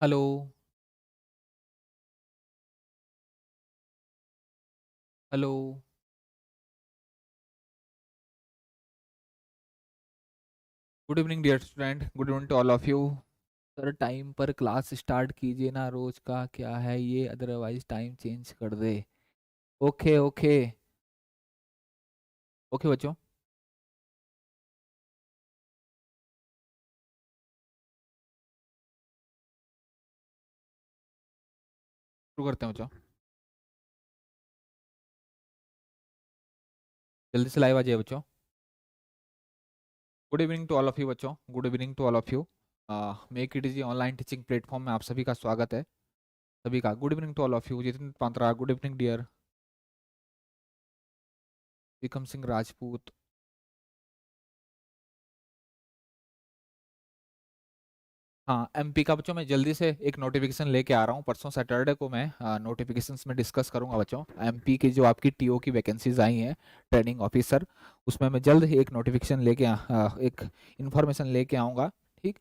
Hello. Hello. Good evening dear student, good evening to all of you. Sir time पर class start कीजिए ना, रोज का क्या है ये, अदरवाइज टाइम चेंज कर दे। Okay okay. ओके बच्चों, शुरू करते हैं बच्चों। जल्दी से लाइव आ जाइए बच्चों। Good evening to all of you बच्चों, good evening to all of you. Make it easy online teaching platform में आप सभी का स्वागत है। सभी का good evening to all of you. Jitin Pantra, good evening dear. Vikram Singh Rajput. हाँ, एमपी का बच्चों मैं जल्दी से एक नोटिफिकेशन लेके आ रहा हूँ। परसों सैटरडे को मैं नोटिफिकेशंस में डिस्कस करूंगा बच्चों। एमपी की जो आपकी टीओ की वैकेंसीज आई हैं, ट्रेनिंग ऑफिसर, उसमें मैं जल्द ही एक नोटिफिकेशन लेके एक इन्फॉर्मेशन लेके आऊँगा। ठीक।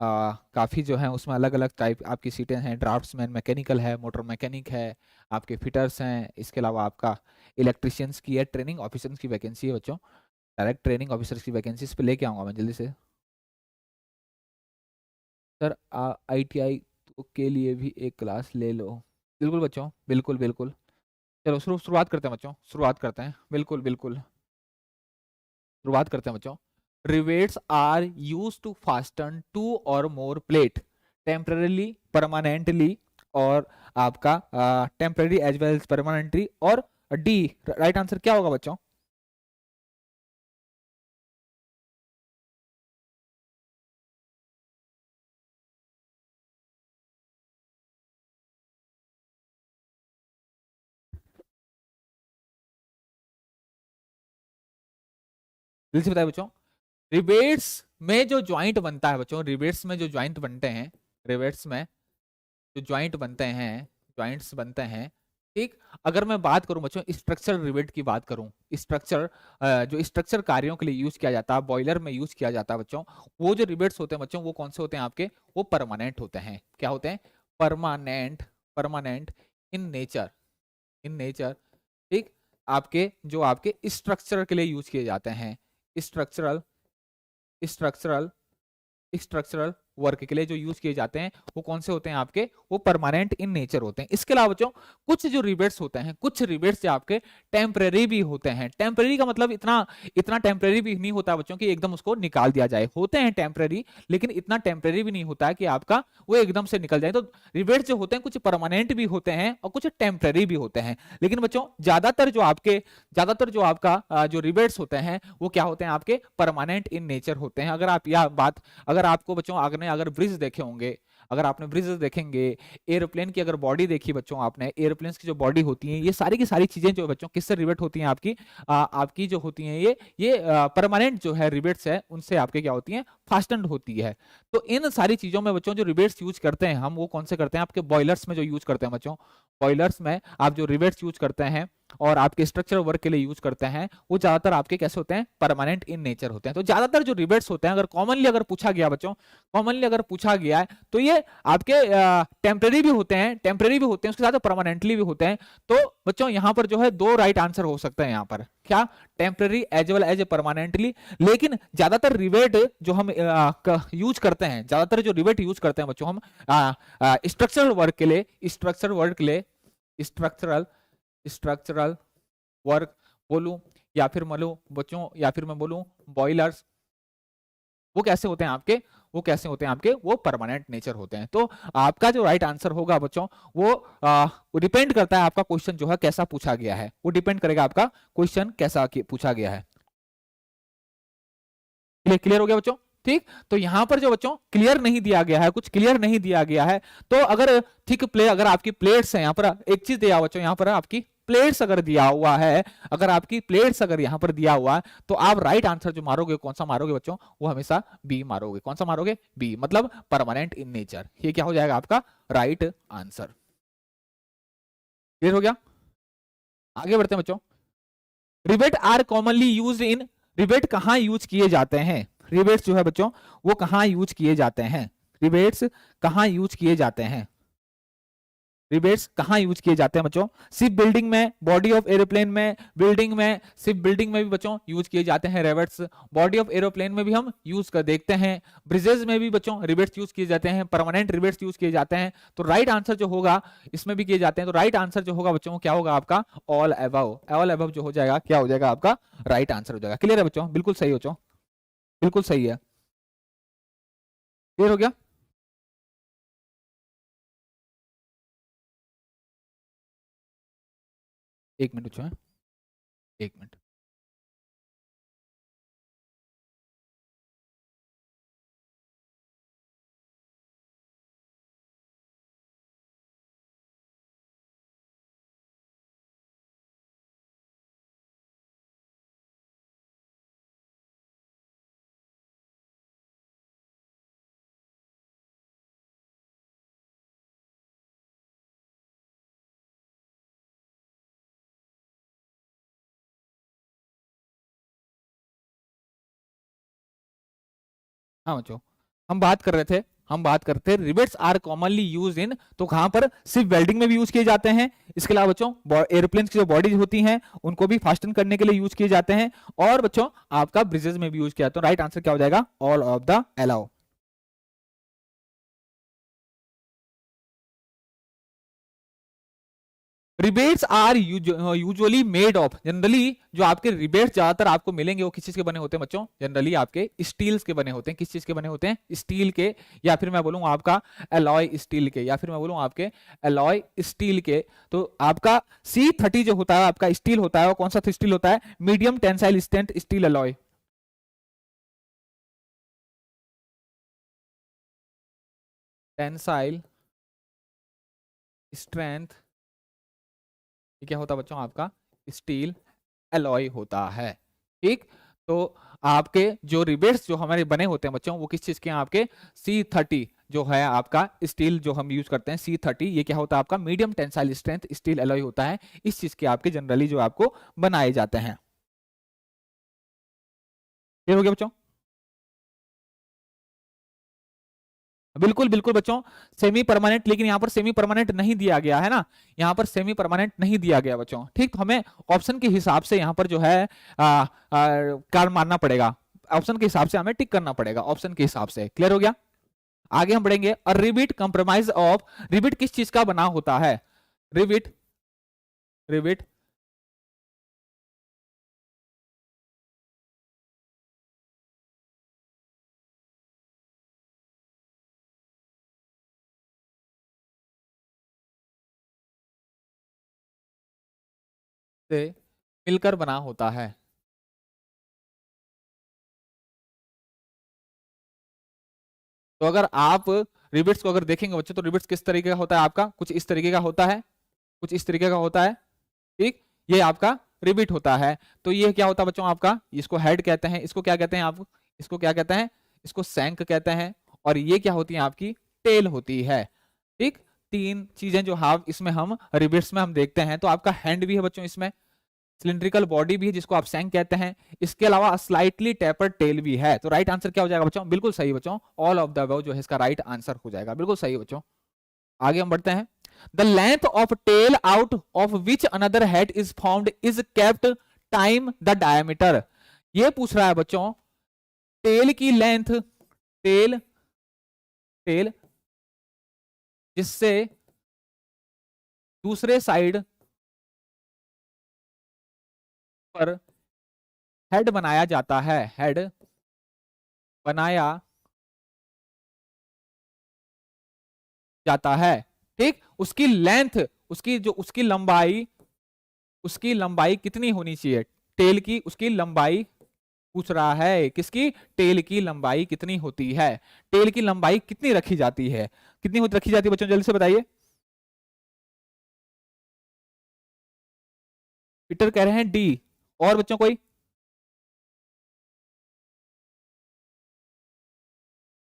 काफ़ी जो है उसमें अलग अलग टाइप आपकी सीटें हैं। ड्राफ्ट्समैन मैकेनिकल है, मोटर मैकेनिक है, आपके फिटर्स हैं, इसके अलावा आपका इलेक्ट्रिशियंस की है, ट्रेनिंग ऑफिसर्स की वैकेंसी है बच्चों। डायरेक्ट ट्रेनिंग ऑफिसर्स की वैकेंसी इस पे लेके आऊँगा मैं जल्दी से। सर आईटीआई के लिए भी एक क्लास ले लो। बिल्कुल बच्चों, बिल्कुल बिल्कुल। चलो शुरुआत करते हैं बच्चों, शुरुआत करते हैं, बिल्कुल बिल्कुल। शुरुआत करते हैं बच्चों। Rivets are use to fasten two और मोर प्लेट टेम्पररीली, परमानेंटली, और आपका temporary as well as permanently, और डी राइट आंसर क्या होगा बच्चों? दिल से बताइए बच्चों। रिवेट्स में जो ज्वाइंट बनता है बच्चों, रिवेट्स में जो ज्वाइंट बनते हैं, रिवेट्स में जो ज्वाइंट बनते हैं, ज्वाइंट्स बनते हैं, ठीक। अगर मैं बात करूं बच्चों स्ट्रक्चर रिवेट की बात करूं, स्ट्रक्चर जो स्ट्रक्चर कार्यों के लिए यूज किया जाता है, बॉयलर में यूज किया जाता है बच्चों, वो जो रिवेट्स होते हैं बच्चों, वो कौन से होते हैं आपके? वो परमानेंट होते हैं। क्या होते हैं? Permanent. Permanent in nature, in nature. ठीक। आपके जो आपके स्ट्रक्चर के लिए यूज किए जाते हैं, स्ट्रक्चरल, स्ट्रक्चरल, स्ट्रक्चरल वर्क के लिए जो यूज किए जाते हैं, वो कौन से होते हैं आपके? वो परमानेंट इन नेचर होते हैं। इसके अलावा बच्चों कुछ जो रिबेट्स होते हैं, कुछ रिबेट्स जो आपके टेम्परेरी भी होते हैं। टेम्परेरी का मतलब इतना इतना टेम्परेरी भी नहीं होता बच्चों कि एकदम उसको निकाल दिया जाए। होते हैं टेम्परेरी, लेकिन इतना टेम्परेरी भी नहीं होता है कि आपका वो एकदम से निकल जाए। तो रिबेट्स जो होते हैं कुछ परमानेंट भी होते हैं और कुछ टेम्परेरी भी होते हैं। लेकिन बच्चों ज्यादातर जो आपका जो रिबेट्स होते हैं वो क्या होते हैं आपके? परमानेंट इन नेचर होते हैं। अगर आप यह बात, अगर आपको बच्चों आपने अगर ब्रिज देखे होंगे, अगर आपने ब्रिज देखेंगे, एयरप्लेन की अगर बॉडी देखी बच्चों आपने, एयरप्लेन की जो बॉडी होती है, ये सारी की सारी चीजें जो बच्चों किससे रिवेट होती हैं आपकी? आपकी जो होती हैं ये परमानेंट जो है रिवेट्स है, उनसे आपके क्या होती हैं? फास्टनड होती है। तो इन सारी चीजों में बच्चों जो रिवेट्स यूज करते हैं हम, वो कौन से करते हैं? आपके बॉयलर्स में जो यूज करते हैं बच्चों, बॉयलर्स में आप जो रिवेट्स यूज करते हैं और आपके स्ट्रक्चर वर्क के लिए यूज करते हैं, वो ज्यादातर आपके कैसे होते हैं? परमानेंट इन नेचर होते हैं। तो ज्यादातर जो रिबेट्स होते हैं, अगर कॉमनली अगर पूछा गया बच्चों, कॉमनली अगर पूछा गया है, तो ये आपके टेम्परेरी भी होते हैं, टेम्परेरी भी होते हैं, उसके साथ परमानेंटली भी होते हैं। तो बच्चों यहां पर जो है दो राइट आंसर हो सकते हैं। यहां पर क्या? Temporary as well as permanently. लेकिन ज्यादातर रिवेट जो हम यूज करते हैं, ज्यादातर जो रिवेट यूज करते हैं बच्चों हम स्ट्रक्चरल वर्क के लिए, स्ट्रक्चरल वर्क के लिए, स्ट्रक्चरल स्ट्रक्चरल वर्क बोलूं, या फिर बोलूं बच्चों, या फिर मैं बोलूं बॉयलर्स, वो कैसे होते हैं आपके? वो कैसे होते हैं आपके? वो परमानेंट नेचर होते हैं। तो आपका जो राइट आंसर होगा बच्चों, वो डिपेंड करता है आपका क्वेश्चन जो है कैसा पूछा गया है, वो डिपेंड करेगा आपका क्वेश्चन कैसा पूछा गया है। क्लियर हो गया बच्चों? ठीक। तो यहां पर जो बच्चों क्लियर नहीं दिया गया है, कुछ क्लियर नहीं दिया गया है, तो अगर थिक प्ले, अगर आपकी प्लेट्स है, यहां पर एक चीज दिया बच्चों, यहां पर आपकी प्लेट्स अगर दिया हुआ है, अगर आपकी प्लेट्स अगर यहां पर दिया हुआ है, तो आप राइट आंसर जो मारोगे कौन सा मारोगे बच्चों? वो हमेशा बी मारोगे। कौन सा मारोगे? बी, मतलब परमानेंट इन नेचर। ये क्या हो जाएगा आपका राइट आंसर। क्लियर हो गया? आगे बढ़ते हैं बच्चों। Rivet are commonly use in, rivet कहां यूज किए जाते हैं? रिबेट्स जो है बच्चों वो कहां यूज किए जाते हैं? रिवेट्स कहाँ यूज किए जाते हैं? रिवेट्स कहाँ यूज किए जाते हैं बच्चों? सिर्फ बिल्डिंग में, बॉडी ऑफ एरोप्लेन में, बिल्डिंग में, सिर्फ बिल्डिंग में भी बच्चों यूज किए जाते हैं रिवेट्स। बॉडी ऑफ एरोप्लेन में भी हम यूज कर देखते हैं। ब्रिजेस में भी बच्चों रिवेट्स यूज किए जाते हैं, परमानेंट रिवेट्स यूज किए जाते हैं। तो राइट आंसर जो होगा इसमें भी किए जाते हैं। तो राइट आंसर जो होगा बच्चों क्या होगा आपका? All above. ऑल अबव जो हो जाएगा क्या हो जाएगा आपका? राइट आंसर हो जाएगा। क्लियर है बच्चों? बिल्कुल सही हो बच्चों, बिल्कुल सही है। क्लियर हो गया? एक मिनट बच्चों, एक मिनट। हाँ बच्चों, हम बात कर रहे थे, हम बात करते हैं rivets are commonly use in, तो कहां पर? सिर्फ वेल्डिंग में भी यूज किए जाते हैं। इसके अलावा बच्चों एरोप्लेन की जो बॉडीज होती हैं उनको भी फास्टन करने के लिए यूज किए जाते हैं। और बच्चों आपका ब्रिजेस में भी यूज किया जाता है। राइट आंसर क्या हो जाएगा? All of the above. Rivets are usually made of, generally जो आपके रिबेट्स ज्यादातर आपको मिलेंगे वो किस चीज के बने होते हैं बच्चों? जनरली आपके स्टील्स के बने होते हैं। किस चीज के बने होते हैं? स्टील के, या फिर मैं बोलूँ आपका एलॉय स्टील के, या फिर मैं बोलूँ आपके एलॉय स्टील के। तो आपका C30 जो होता है आपका स्टील होता है, वो कौन सा स्टील होता है? Medium tensile strength steel alloy. Tensile strength, ये क्या होता है बच्चों? आपका स्टील एलॉय होता है। ठीक, तो आपके जो रिबेट्स जो हमारे बने होते हैं बच्चों वो किस चीज के हैं? आपके C30 जो है आपका स्टील जो हम यूज करते हैं C30, ये क्या होता है आपका? Medium tensile strength steel alloy होता है। इस चीज के आपके जनरली जो आपको बनाए जाते हैं। ये हो गया बच्चों? बिल्कुल बिल्कुल बच्चों, सेमी परमानेंट, लेकिन यहाँ पर सेमी परमानेंट नहीं दिया गया है ना, यहाँ पर सेमी परमानेंट नहीं दिया गया बच्चों। ठीक, तो हमें ऑप्शन के हिसाब से यहाँ पर जो है कार मारना पड़ेगा। ऑप्शन के हिसाब से हमें टिक करना पड़ेगा, ऑप्शन के हिसाब से। क्लियर हो गया? आगे हम बढ़ेंगे। और रिबिट कंप्रोमाइज ऑफ, रिबिट किस चीज का बना होता है? रिबिट, रिबिट से मिलकर बना होता है। तो अगर आप रिबिट्स को अगर देखेंगे बच्चों, तो रिबिट्स किस तरीके का होता है आपका? कुछ इस तरीके का होता है, कुछ इस तरीके का होता है। ठीक, ये आपका रिबिट होता है। तो ये क्या होता है बच्चों आपका? इसको हेड कहते हैं। इसको क्या कहते हैं आप? इसको क्या कहते हैं? इसको सैंक कहते हैं। और ये क्या होती है आपकी? टेल होती है। ठीक, तीन चीजें जो हाफ इसमें हम रिबिट्स में हम देखते हैं। तो आपका हैंड भी है बच्चों इसमें, सिलिंड्रिकल बॉडी भी है जिसको आप सैंक कहते हैं, इसके अलावा स्लाइटली टेपर्ड टेल भी है। तो राइट आंसर क्या हो जाएगा बच्चों? बिल्कुल सही बच्चों, ऑल ऑफ द अबव जो है इसका राइट आंसर हो जाएगा। बिल्कुल सही बच्चों। आगे हम बढ़ते हैं। The length of tail out of which another head is found is kept time the diameter. ये पूछ रहा है बच्चों टेल की लेंथ, टेल, टेल जिससे दूसरे साइड पर हेड बनाया जाता है, हेड बनाया जाता है। ठीक, उसकी लेंथ, उसकी जो उसकी लंबाई, उसकी लंबाई कितनी होनी चाहिए? टेल की उसकी लंबाई पूछ रहा है। किसकी? टेल की लंबाई कितनी होती है? टेल की लंबाई कितनी रखी जाती है? कितनी रखी जाती है बच्चों? जल्दी से बताइए। पीटर कह रहे हैं डी। और बच्चों कोई?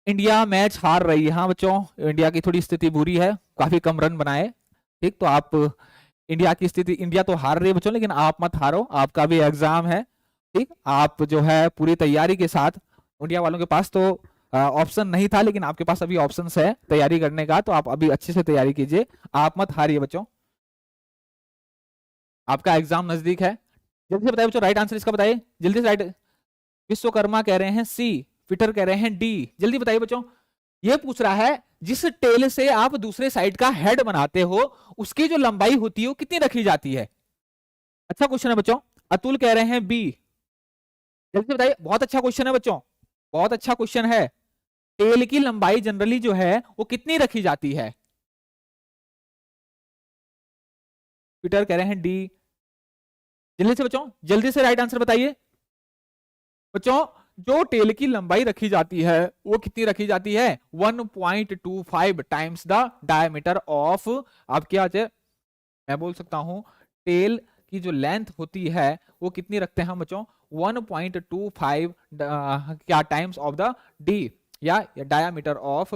इंडिया मैच हार रही है। हाँ बच्चों, इंडिया की थोड़ी स्थिति बुरी है, काफी कम रन बनाए। ठीक, तो आप इंडिया की स्थिति, इंडिया तो हार रही है बच्चों, लेकिन आप मत हारो, आपका भी एग्जाम है। ठीक, आप जो है पूरी तैयारी के साथ, इंडिया वालों के पास तो ऑप्शन नहीं था, लेकिन आपके पास अभी ऑप्शन है तैयारी करने का, तो आप अभी अच्छे से तैयारी कीजिए, आप मत हारिए बच्चों, आपका एग्जाम नजदीक है। जल्दी से बताइए बच्चों, राइट आंसर इसका बताइए जल्दी से। राइट, विश्वकर्मा कह रहे हैं सी, पीटर कह रहे हैं डी। जल्दी बताइए बच्चों, ये पूछ रहा है जिस टेल से आप दूसरे साइड का हेड बनाते हो उसकी जो लंबाई होती है वो कितनी रखी जाती है। अच्छा क्वेश्चन है बच्चों। अतुल कह रहे हैं बी। जल्दी से बताइए, बहुत अच्छा क्वेश्चन है बच्चों, बहुत अच्छा क्वेश्चन है। टेल की लंबाई जनरली जो है वो कितनी रखी जाती है। पीटर कह रहे हैं डी। जल्दी से बच्चों, जल्दी से राइट आंसर बताइए बच्चों। जो टेल की लंबाई रखी जाती है वो कितनी रखी जाती है, 1.25 टाइम्स द डायमीटर ऑफ, आप क्या मैं बोल सकता हूं, टेल की जो लेंथ होती है वो कितनी रखते हैं हम बच्चों, 1.25 क्या टाइम्स ऑफ द डी, या diameter of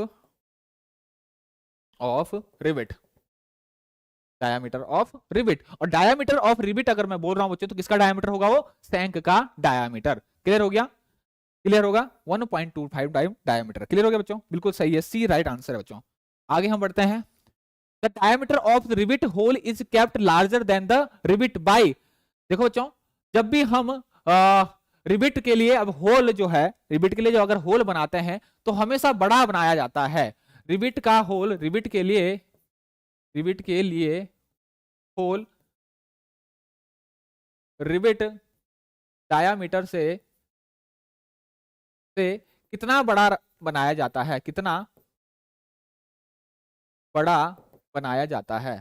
rivet, diameter of rivet. और डायमीटर ऑफ रिविट अगर मैं बोल रहा हूं बच्चों तो किसका डायमीटर होगा, वो शंख का डायमीटर। क्लियर हो गया, क्लियर होगा, 1.25 डायमीटर। क्लियर हो गया बच्चों, बिल्कुल सही है, सी राइट आंसर है बच्चों। आगे हम बढ़ते हैं। The diameter of the rivet hole is kept larger than the rivet by. देखो बच्चों, जब भी हम रिविट के लिए, अब होल जो है, रिविट के लिए जो अगर होल बनाते हैं तो हमेशा बड़ा बनाया जाता है। रिविट का होल, रिविट के लिए होल, रिविट डायामीटर से कितना बड़ा बनाया जाता है, कितना बड़ा बनाया जाता है।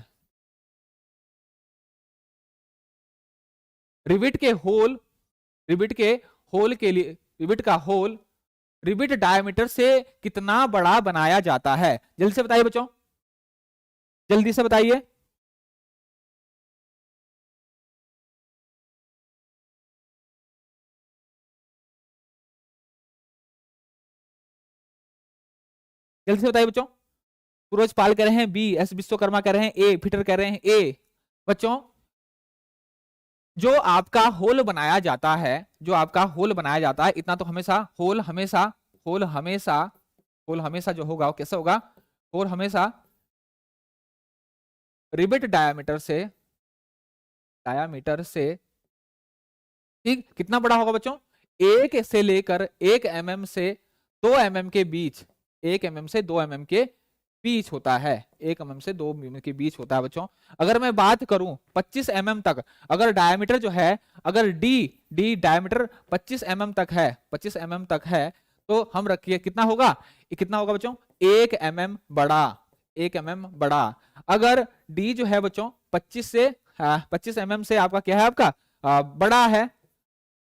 रिविट के होल, रिविट के होल के लिए, रिविट का होल रिविट डायमीटर से कितना बड़ा बनाया जाता है। जल्दी से बताइए बच्चों, जल्दी से बताइए। जल्दी से बताइए बच्चों। सूरज पाल कह रहे हैं बी, एस विश्वकर्मा कह रहे हैं ए, पीटर कह रहे हैं ए। बच्चों, जो आपका होल बनाया जाता है, जो आपका होल बनाया जाता है, इतना तो हमेशा होल हमेशा होल हमेशा होल हमेशा जो होगा वो कैसे होगा, होल हमेशा रिबिट डायामीटर से ठीक कितना बड़ा होगा बच्चों, एक से लेकर 1 mm से 2 mm के बीच, 1 mm से 2 mm के बीच होता है, 1 mm से 2 mm के बीच होता है बच्चों। अगर मैं बात करूं 25 mm तक, अगर डायमीटर जो है, अगर डी डायमीटर 25 mm तक है, 25 mm तक है, तो हम रखिए कितना होगा, ये कितना होगा बच्चों, 1 mm बड़ा, 1 mm बड़ा। अगर डी जो है बच्चों 25 mm से आपका क्या है, आपका बड़ा है,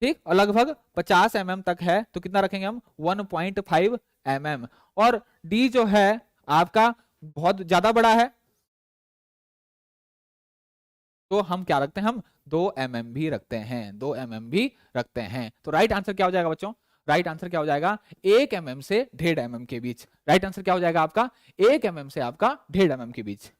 ठीक, और लगभग 50 mm तक है, तो कितना रखेंगे हम, 1.5 mm। और डी जो है आपका बहुत ज्यादा बड़ा है, तो हम क्या रखते हैं, हम 2 mm भी रखते हैं, 2 mm भी रखते हैं। तो राइट आंसर क्या हो जाएगा बच्चों, राइट आंसर क्या हो जाएगा, 1 mm से 1.5 mm के बीच। राइट आंसर क्या हो जाएगा आपका, 1 mm से आपका 1.5 mm के बीच।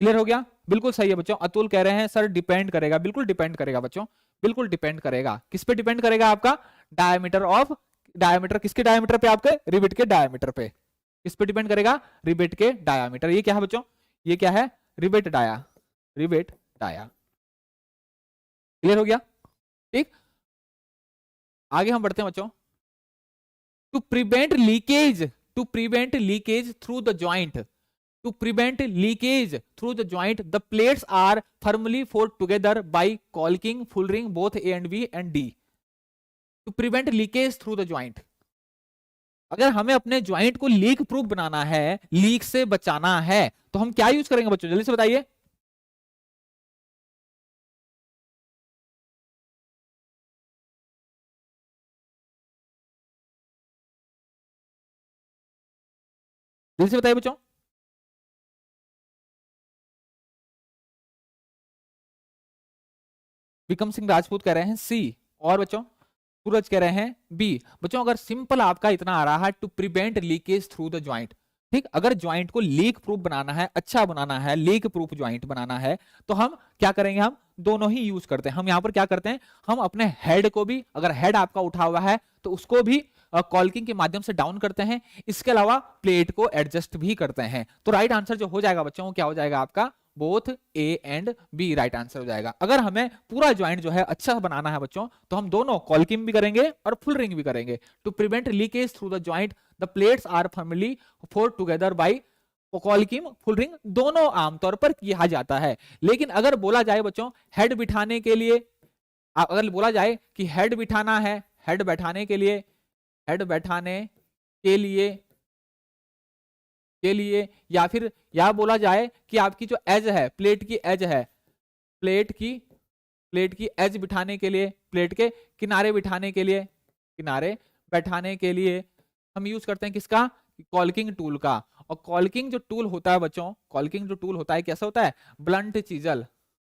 क्लियर हो गया, बिल्कुल सही है बच्चों। अतुल कह रहे हैं सर डिपेंड करेगा, बिल्कुल डिपेंड करेगा बच्चों, बिल्कुल डिपेंड करेगा। किस पे डिपेंड करेगा, आपका डायमीटर ऑफ, डायमीटर किसके डायमीटर पे, आपके रिबिट के डायमीटर पे। किस पे डिपेंड करेगा, रिबिट के डायमीटर। ये क्या है बच्चों, ये क्या है, rivet dia, rivet dia. Clear हो गया, ठीक। आगे हम बढ़ते हैं बच्चों। To prevent leakage, to prevent leakage through the joint, to prevent leakage through the joint, the plates are firmly forced together by caulking, fullering both A and B and D. To prevent leakage through the joint, अगर हमें अपने joint को leak proof बनाना है, leak से बचाना है, तो हम क्या यूज करेंगे बच्चों, जल्दी से बताइए। जल्दी से बताइए बच्चों। विक्रम सिंह राजपूत कह रहे हैं सी, और बच्चों सूरज कह रहे हैं बी। बच्चों अगर सिंपल आपका इतना आ रहा है, to prevent leakage through the joint, ठीक, अगर ज्वाइंट को लीक प्रूफ बनाना है, अच्छा बनाना है, लीक प्रूफ ज्वाइंट बनाना है, तो हम क्या करेंगे, हम दोनों ही यूज करते हैं। हम यहाँ पर क्या करते हैं, हम अपने हेड को भी, अगर हेड आपका उठा हुआ है तो उसको भी कॉल्किंग के माध्यम से डाउन करते हैं, इसके अलावा प्लेट को एडजस्ट भी करते हैं। तो राइट आंसर जो हो जाएगा बच्चों, क्या हो जाएगा आपका, both A and B right answer हो जाएगा। अगर हमें पूरा ज्वाइंट जो है अच्छा बनाना है बच्चों, तो हम दोनों कॉल्किंग भी करेंगे और फुल रिंग भी करेंगे। To prevent leakage through the joint the plates are firmly fold together by caulking fullering, दोनों आमतौर पर किया जाता है। लेकिन अगर बोला जाए बच्चों हेड बिठाने के लिए, अगर बोला जाए कि हेड बिठाना है, हेड बैठाने के लिए, हेड बैठाने के लिए या फिर या बोला जाए कि आपकी जो एज है, प्लेट की एज है, प्लेट की एज बिठाने के लिए, प्लेट के किनारे बिठाने के लिए, किनारे बैठाने के लिए हम यूज करते हैं किसका, कॉल्किंग टूल का। और कॉल्किंग जो टूल होता है बच्चों, कॉल्किंग जो टूल होता है कैसा होता है, blunt chisel,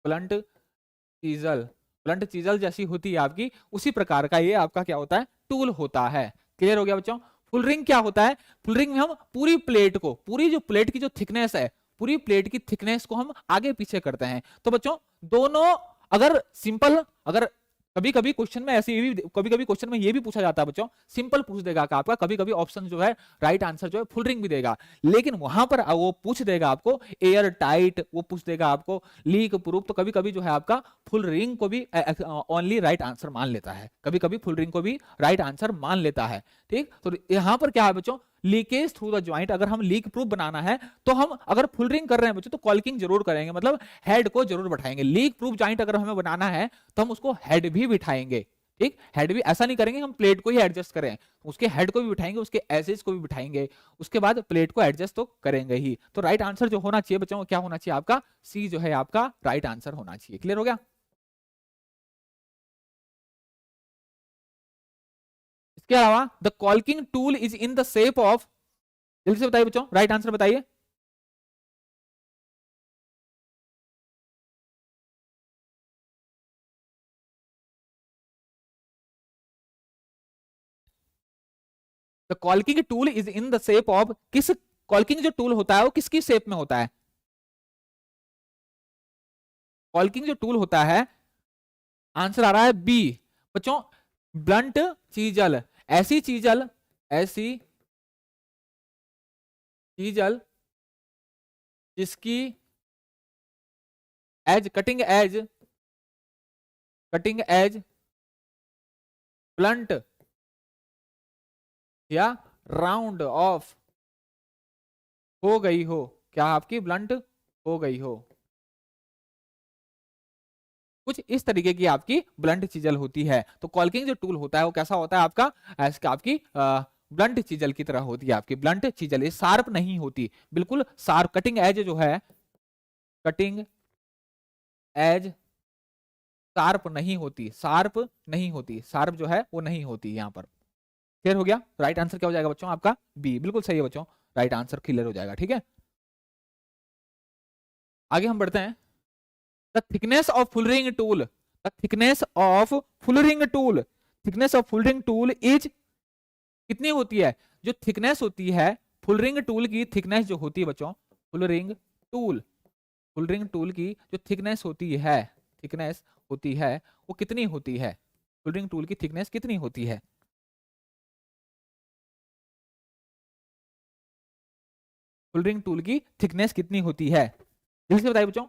blunt chisel, blunt chisel जैसी होती है आपकी, उसी प्रकार का ये आपका क्या होता है, टूल होता है। क्लियर हो गया बच्चों। फुल रिंग क्या होता है, फुल रिंग में हम पूरी प्लेट को, पूरी जो प्लेट की जो थिकनेस है, पूरी प्लेट की थिकनेस को हम आगे पीछे करते हैं। तो बच्चों दोनों, अगर सिंपल, अगर कभी कभी क्वेश्चन में ऐसे भी, कभी कभी क्वेश्चन में ये भी पूछा जाता है बच्चों, सिंपल पूछ देगा आपका, कभी कभी ऑप्शन जो है राइट आंसर जो है फुल रिंग भी देगा, लेकिन वहां पर वो पूछ देगा आपको एयर टाइट, वो पूछ देगा आपको लीक प्रूफ, तो कभी कभी जो है आपका फुल रिंग को भी ओनली राइट आंसर मान लेता है, कभी कभी फुल रिंग को भी राइट आंसर मान लेता है। ठीक, तो यहां पर क्या है बच्चों, लीकेज थ्रू द ज्वाइंट, अगर हम लीक प्रूफ बनाना है तो हम अगर फुल रिंग कर रहे हैं बच्चों तो कॉल्किंग जरूर करेंगे, मतलब हेड को जरूर बैठाएंगे। लीक प्रूफ ज्वाइंट अगर हमें बनाना है तो हम उसको हेड भी बिठाएंगे। ठीक, हेड भी ऐसा नहीं करेंगे हम प्लेट को ही एडजस्ट करें, उसके हेड को भी बिठाएंगे, उसके एजेस को भी बिठाएंगे, उसके बाद प्लेट को एडजस्ट तो करेंगे ही। तो राइट आंसर जो होना चाहिए बच्चों, क्या होना चाहिए आपका, सी जो है आपका राइट आंसर होना चाहिए। क्लियर हो गया। इसके अलावा the caulking tool is in the shape of, जल्दी से बताइए बच्चों, राइट आंसर बताइए। The caulking tool is in the shape of, किस, कॉल्किंग जो टूल होता है वो किसकी शेप में होता है, कॉल्किंग जो टूल होता है, आंसर आ रहा है बी बच्चों, ब्लंट चीजल, ऐसी चीजल, ऐसी चीजल जिसकी edge, cutting edge, cutting edge blunt या राउंड ऑफ हो गई हो, क्या आपकी ब्लंट हो गई हो, कुछ इस तरीके की आपकी ब्लंट चीजल होती है। तो कॉल्किंग जो टूल होता है वो कैसा होता है आपका, ऐसा आपकी ब्लंट चीजल की तरह होती है आपकी ब्लंट चीजल, ये शार्प नहीं होती, बिल्कुल शार्प, कटिंग एज जो है, कटिंग एज शार्प नहीं होती, शार्प नहीं होती, शार्प जो है वो नहीं होती यहाँ पर। क्लियर हो गया। राइट आंसर क्या हो जाएगा बच्चों आपका, बी, बिल्कुल सही है बच्चों, राइट आंसर क्लियर हो जाएगा। ठीक है, आगे हम बढ़ते हैं। The thickness of full ring tool, the thickness of full ring tool, thickness of full ring tool is, कितनी होती है, जो थिकनेस होती है फुल रिंग टूल की, थिकनेस जो होती है बच्चों, full ring tool, full ring tool की जो थिकनेस होती है, थिकनेस होती है वो कितनी होती है, फुल रिंग टूल की थिकनेस कितनी होती है, फुल रिंग टूल की थिकनेस कितनी होती है, जल्दी से बताइए बच्चों।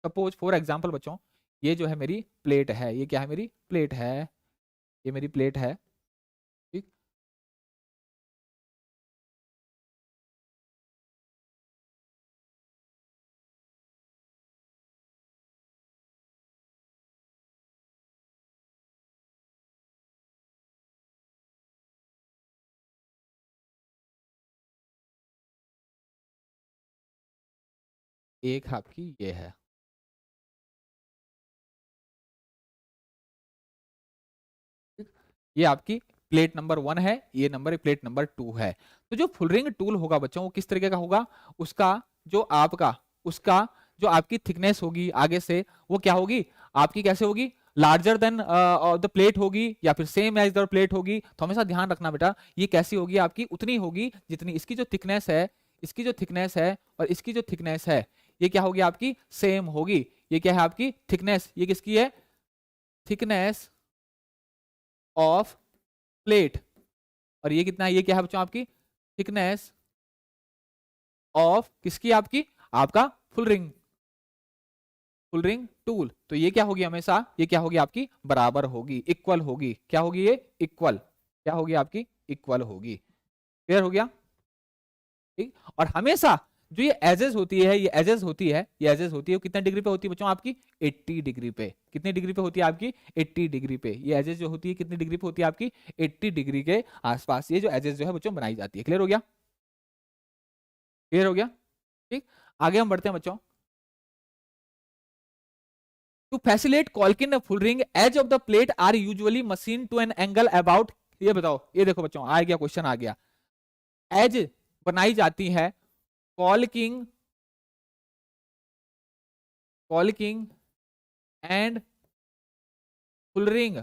सपोज फॉर एग्जांपल बच्चों, ये जो है मेरी प्लेट है, ये क्या है, मेरी प्लेट है, ये मेरी प्लेट है। ठीक, एक आपकी ये है, ये आपकी प्लेट नंबर 1 है, ये नंबर प्लेट नंबर 2 है। तो जो फुल रिंग टूल होगा बच्चों वो किस तरीके का होगा, उसका जो आपका, उसका जो आपकी थिकनेस होगी आगे से वो क्या होगी आपकी, कैसे होगी, लार्जर देन द प्लेट होगी या फिर सेम एज द प्लेट होगी। तो हमेशा ध्यान रखना बेटा, ये कैसी होगी आपकी, उतनी होगी जितनी इसकी जो थिकनेस है, इसकी जो थिकनेस है और इसकी जो थिकनेस है ये क्या होगी आपकी, सेम होगी। ये क्या है आपकी थिकनेस, ये किसकी है, थिकनेस ऑफ प्लेट, और ये कितना है, ये क्या है बच्चों आपकी थिकनेस ऑफ किसकी, आपकी आपका full ring, full ring tool. तो ये क्या होगी हमेशा, ये क्या होगी आपकी बराबर होगी, इक्वल होगी, क्या होगी ये इक्वल, क्या होगी आपकी इक्वल होगी। क्लियर हो गया, ठीक। और हमेशा जो ये एजेस होती है, ये एजेस होती है, ये एजेस होती है, वो कितने डिग्री पे होती है बच्चों आपकी 80 डिग्री पे, कितनी डिग्री पे होती है आपकी 80 डिग्री पे, ये एजेस जो होती है कितनी डिग्री पे होती है आपकी 80 डिग्री के आसपास, ये जो एजेस जो है बच्चों बनाई जाती है। क्लियर हो गया, क्लियर हो गया, ठीक। आगे हम बढ़ते हैं बच्चों। To facilitate caulking fullering edge of the plate are usually machine to an angle about, ये बताओ, ये देखो बच्चों आ गया क्वेश्चन आ गया, एज बनाई जाती है caulking, caulking and fullering,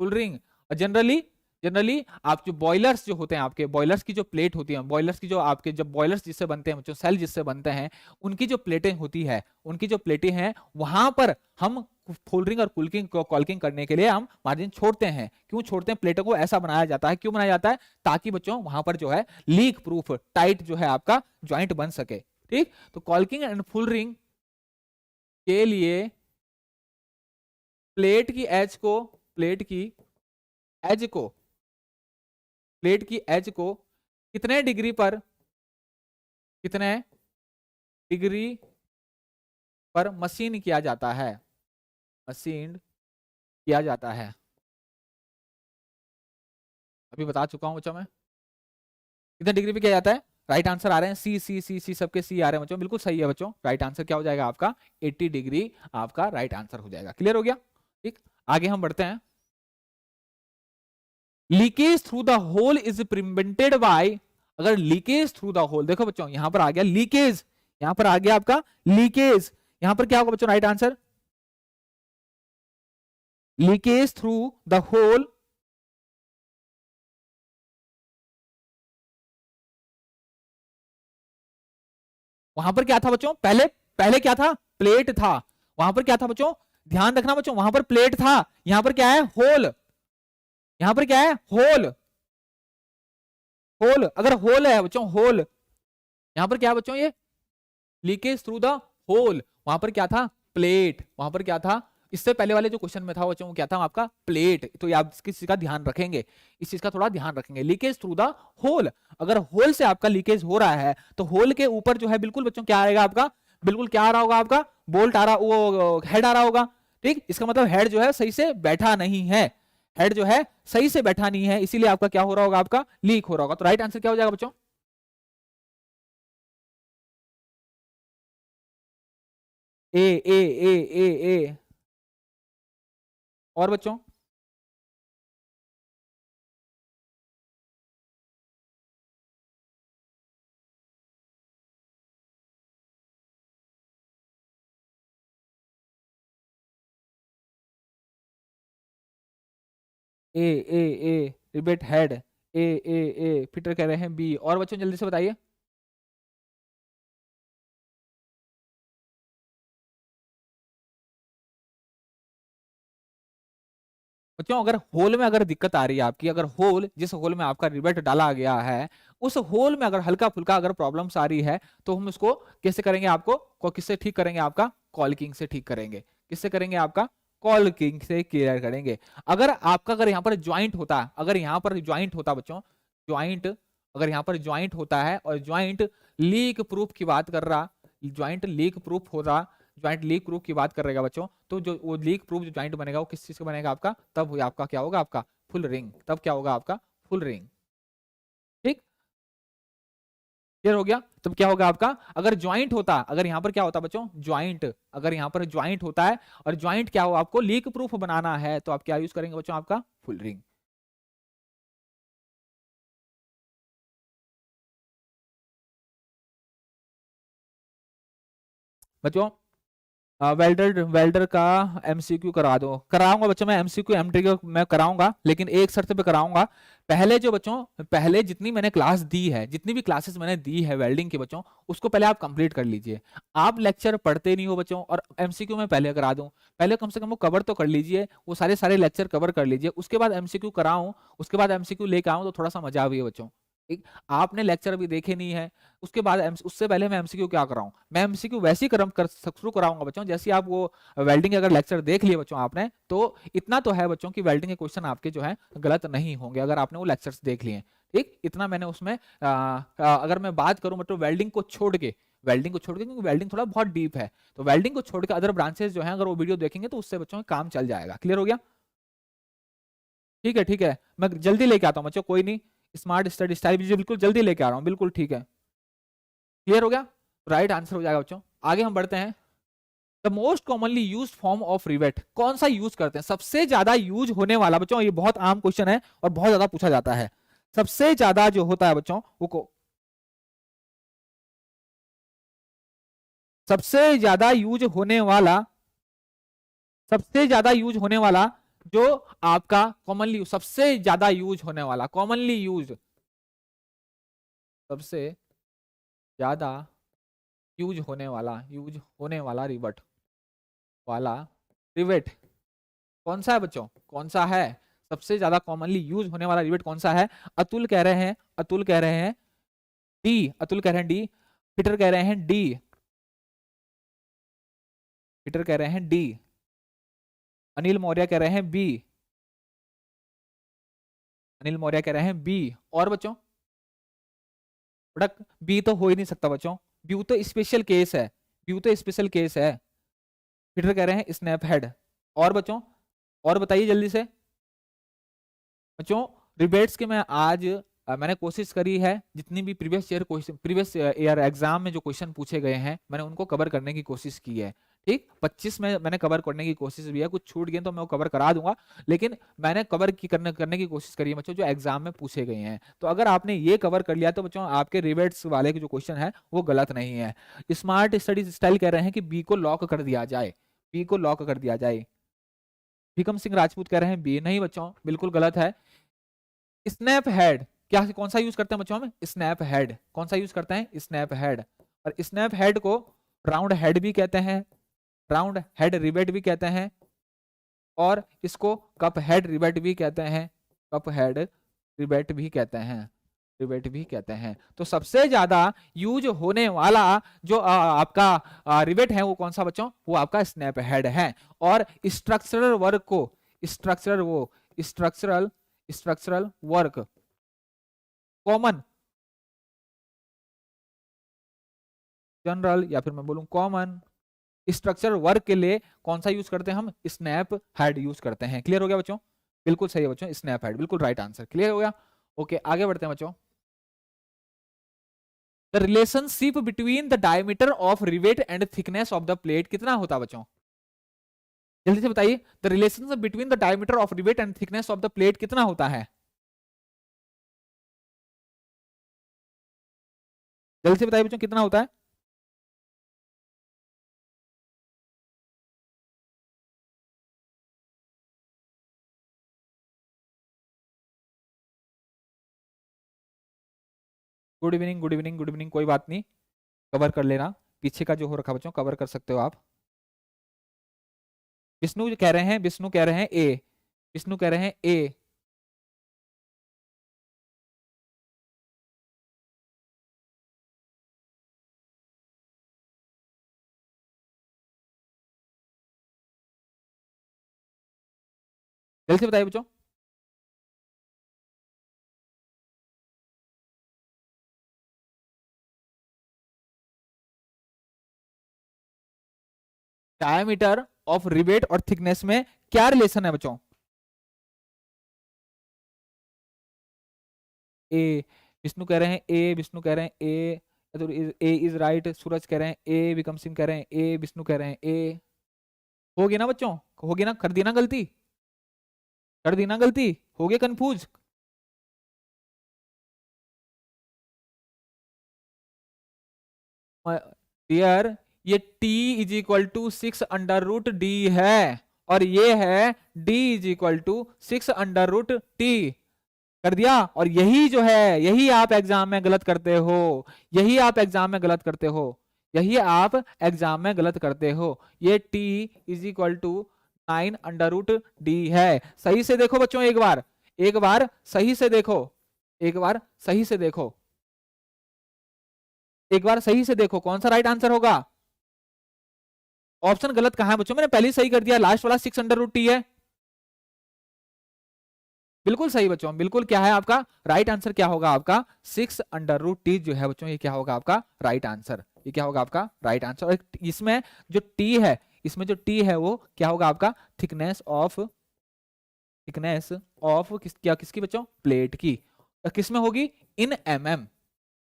fullering. Generally, generally आप जो बॉयलर्स जो होते हैं आपके, बॉयलर्स की जो प्लेट होती है, बॉयलर्स की जो आपके जब बॉयलर्स जिससे बनते हैं, जो सेल जिससे बनते हैं, उनकी जो प्लेटें होती है, उनकी जो प्लेटें हैं वहां पर हम फुल रिंग और कूलिंग कॉल्किंग करने के लिए हम मार्जिन छोड़ते हैं। क्यों छोड़ते हैं, प्लेटों को ऐसा बनाया जाता है, क्यों बनाया जाता है, ताकि बच्चों वहां पर जो है लीक प्रूफ टाइट जो है आपका ज्वाइंट बन सके, ठीक। तो कॉल्किंग एंड फुल रिंग के लिए प्लेट की एज को, प्लेट की एज को, प्लेट की एज को कितने डिग्री पर, कितने डिग्री पर मशीन किया जाता है, मशीन किया जाता है, अभी बता चुका हूं बच्चों मैं, कितने डिग्री पे किया जाता है। राइट आंसर आ रहे हैं सी सी सी सी, सबके सी आ रहे हैं बच्चों, बिल्कुल सही है बच्चों। राइट आंसर क्या हो जाएगा आपका 80 डिग्री, आपका राइट आंसर हो जाएगा। क्लियर हो गया, ठीक। आगे हम बढ़ते हैं। Leakage through the hole is prevented by, अगर लीकेज थ्रू द होल, देखो बच्चों यहां पर आ गया लीकेज, यहां पर आ गया आपका लीकेज, यहां पर क्या होगा बच्चों right answer, leakage through the hole वहां पर क्या था बच्चों, पहले, पहले क्या था, प्लेट था, वहां पर क्या था बच्चों, ध्यान रखना बच्चों, वहां पर प्लेट था, यहां पर क्या है होल, यहां पर क्या है होल, होल, अगर होल है बच्चों होल, यहां पर क्या है बच्चों ये लीकेज थ्रू द होल, वहां पर क्या था प्लेट, वहां पर क्या था, इससे पहले वाले जो क्वेश्चन में था बच्चों क्या था आपका प्लेट, तो आप किस चीज का ध्यान रखेंगे, इस चीज का थोड़ा ध्यान रखेंगे, लीकेज थ्रू द होल, अगर होल से आपका लीकेज हो रहा है तो होल के ऊपर जो है बिल्कुल बच्चों क्या आएगा आपका, बिल्कुल क्या आ रहा होगा आपका बोल्ट आ रहा, वो हेड आ रहा होगा, ठीक। इसका मतलब हेड जो है सही से बैठा नहीं है, हेड जो है सही से बैठा नहीं है, इसीलिए आपका क्या हो रहा होगा, आपका लीक हो रहा होगा। तो राइट आंसर क्या हो जाएगा बच्चों, ए ए ए ए ए, और बच्चों ए ए ए रिबेट हेड, ए पीटर कह रहे हैं बी, और बच्चों जल्दी से बताइए। बच्चों अगर होल में अगर दिक्कत आ रही है आपकी, अगर होल जिस होल में आपका रिबेट डाला गया है उस होल में अगर हल्का फुल्का अगर प्रॉब्लम्स आ रही है तो हम उसको कैसे करेंगे, आपको किससे ठीक करेंगे, आपका कॉल्किंग से ठीक करेंगे, किससे करेंगे आपका कॉल्किंग से क्लियर करेंगे। अगर आपका अगर यहाँ पर ज्वाइंट होता, अगर यहाँ पर ज्वाइंट होता बच्चों, ज्वाइंट, अगर यहाँ पर ज्वाइंट होता है और ज्वाइंट लीक प्रूफ की बात कर रहा, ज्वाइंट लीक प्रूफ हो रहा, ज्वाइंट लीक प्रूफ की बात कर रहेगा बच्चों, तो जो वो लीक प्रूफ जो ज्वाइंट बनेगा वो किस चीज का बनेगा आपका, तब वो आपका क्या होगा आपका फुल रिंग, तब क्या होगा आपका फुल रिंग, ठीक। क्लियर हो गया, तब क्या होगा आपका, अगर ज्वाइंट होता, अगर यहाँ पर क्या होता बच्चों ज्वाइंट, अगर यहाँ पर ज्वाइंट होता है और ज्वाइंट क्या हो आपको लीक प्रूफ बनाना है तो आप क्या यूज करेंगे बच्चों, आपका फुल रिंग। बच्चों वेल्डर वेल्डर का एमसीक्यू करा दो, कराऊंगा बच्चों मैं एमसीक्यू एमटीक्यू मैं कराऊंगा, लेकिन एक शर्त पे कराऊंगा। पहले जो बच्चों पहले जितनी मैंने क्लास दी है, जितनी भी क्लासेस मैंने दी है वेल्डिंग के बच्चों, उसको पहले आप कंप्लीट कर लीजिए। आप लेक्चर पढ़ते नहीं हो बच्चों, और एमसीक्यू मैं पहले करा दूं, पहले कम से कम वो कवर तो कर लीजिए, वो सारे सारे लेक्चर कवर कर लीजिए, उसके बाद एमसीक्यू कराऊं, उसके बाद एमसीक्यू लेके आऊं तो थोड़ा सा मजा भी है बच्चों। ठीक, आपने लेक्चर अभी देखे नहीं है, उसके बाद उससे पहले मैं एमसीक्यू क्या कराऊं, मैं एमसीक्यू वैसे ही शुरू कराऊंगा बच्चों जैसे आप वो वेल्डिंग अगर लेक्चर देख लिए बच्चों आपने, तो इतना तो है बच्चों कि वेल्डिंग के क्वेश्चन आपके जो है गलत नहीं होंगे अगर आपने वो लेक्चर्स देख लिए। ठीक, इतना मैंने उसमें अगर मैं बात करूं मतलब वेल्डिंग को छोड़ के, वेल्डिंग को छोड़ के, क्योंकि वेल्डिंग थोड़ा बहुत डीप है, तो वेल्डिंग को छोड़ के अदर ब्रांचेस जो है अगर वो वीडियो देखेंगे तो उससे बच्चों का काम चल जाएगा। क्लियर हो गया? ठीक है, ठीक है, मैं जल्दी लेके आता हूँ बच्चों, कोई नहीं। स्मार्ट स्टडी स्टाइल बिल्कुल जल्दी लेके आ रहा हूँ, बिल्कुल ठीक है। क्लियर हो गया? राइट आंसर हो जाएगा बच्चों। आगे हम बढ़ते हैं। The most commonly use form of rivet, कौन सा यूज करते हैं, सबसे ज्यादा यूज होने वाला बच्चों, ये बहुत आम क्वेश्चन है और बहुत ज्यादा पूछा जाता है। सबसे ज्यादा जो होता है बच्चों वो सबसे ज्यादा यूज होने वाला, सबसे ज्यादा यूज होने वाला जो आपका कॉमनली, सबसे ज्यादा यूज होने वाला कॉमनली यूज, सबसे ज्यादा यूज होने वाला रिवर्ट वाला रिवेट कौन सा है बच्चों, कौन सा है? सबसे ज्यादा कॉमनली यूज होने वाला रिवेट कौन सा है? अतुल कह रहे हैं, अतुल कह रहे हैं डी, अतुल कह रहे हैं डी, पीटर कह रहे हैं डी, पीटर कह रहे हैं डी, अनिल मौर्य कह रहे हैं बी, अनिल मौर्य कह रहे हैं बी। और बच्चों प्रोडक्ट बी तो हो ही नहीं सकता बच्चों, बी तो स्पेशल केस है, बी तो स्पेशल केस है। पीटर कह रहे हैं स्नैप हेड। और बच्चों और बताइए जल्दी से बच्चों। रिबेट्स के मैं आज मैंने कोशिश करी है जितनी भी previous year question, previous year exam में जो क्वेश्चन पूछे गए हैं मैंने उनको कवर करने की कोशिश की है। ठीक, 25 में मैंने कवर करने की कोशिश भी है, कुछ छूट गए तो मैं वो कवर करा दूंगा, लेकिन मैंने कवर की करने की कोशिश करी है बच्चों जो एग्जाम में पूछे गए हैं। तो अगर आपने ये कवर कर लिया तो बच्चों आपके रिबेट्स वाले के जो क्वेश्चन है वो गलत नहीं है। स्मार्ट स्टडी स्टाइल कह रहे हैं कि बी को लॉक कर दिया जाए, बी को लॉक कर दिया जाए। विक्रम सिंह राजपूत कह रहे हैं बी, नहीं बच्चों बिल्कुल गलत है। स्नैप हेड, क्या कौन सा यूज करते हैं बच्चों? हम स्नैप हेड कौन सा यूज करते हैं? Snap head. और स्नैप हेड को राउंड हेड भी कहते हैं, राउंड हेड रिवेट भी कहते हैं, और इसको कप हेड रिवेट भी कहते हैं, कप हेड रिवेट भी कहते हैं, रिवेट भी कहते हैं। तो सबसे ज्यादा यूज होने वाला जो आपका रिवेट है वो कौन सा बच्चों? वो आपका स्नैप हेड है। और स्ट्रक्चरल वर्क को, स्ट्रक्चरल वो structural structural work common, general या फिर मैं बोलूं कॉमन स्ट्रक्चर वर्क के लिए कौन सा यूज करते हैं? हम स्नैप हेड यूज करते हैं। क्लियर हो गया बच्चों? बिल्कुल सही है बच्चों, स्नैप हेड बिल्कुल राइट आंसर। क्लियर हो गया? ओके आगे बढ़ते हैं बच्चों। The relationship between the diameter of rivet and thickness of the plate कितना होता है बच्चों? जल्दी से बताइए, the relationship between the diameter of rivet and thickness of the plate कितना होता है? जल्दी से बताइए बच्चों कितना होता है? Good evening, good evening, good evening, कोई बात नहीं, कवर कर लेना, पीछे का जो हो रखा बच्चों कवर कर सकते हो आप। विष्णु कह रहे हैं, विष्णु कह रहे हैं ए, विष्णु कह रहे हैं ए। जल्दी से बताइए बच्चों। डायमीटर ऑफ रिवेट और थिकनेस में क्या रिलेशन है बच्चों? ए, विष्णु कह रहे हैं ए, विष्णु कह रहे हैं ए, तो ए इज राइट, सूरज कह रहे हैं ए, विक्रम सिंह कह रहे हैं ए, विष्णु कह रहे हैं ए। होगी ना बच्चों, होगी ना, कर दी ना गलती, कर दी ना गलती, हो गए कंफ्यूज? डियर ये t is equal to 6√d है, और ये है d is equal to 6√t। कर दिया। और यही जो है, यही आप एग्जाम में गलत करते हो, यही आप एग्जाम में गलत करते हो, यही आप एग्जाम में गलत करते हो। ये t is equal to 9√d है। सही से देखो बच्चों, एक बार, एक बार सही से देखो, एक बार सही से देखो, एक बार सही से देखो, कौन सा राइट आंसर होगा। ऑप्शन गलत कहां है बच्चों, मैंने पहले ही सही कर दिया, लास्ट वाला 6√t है। बिल्कुल सही बच्चों, बिल्कुल क्या है आपका राइट आंसर, क्या होगा आपका 6√t जो है बच्चों, ये क्या होगा आपका राइट आंसर, ये क्या होगा आपका राइट आंसर। और इसमें जो t है, इसमें जो t है वो क्या होगा आपका थिकनेस ऑफ, थिकनेस ऑफ क्या किसकी बच्चों, प्लेट की। किस में होगी, इन mm,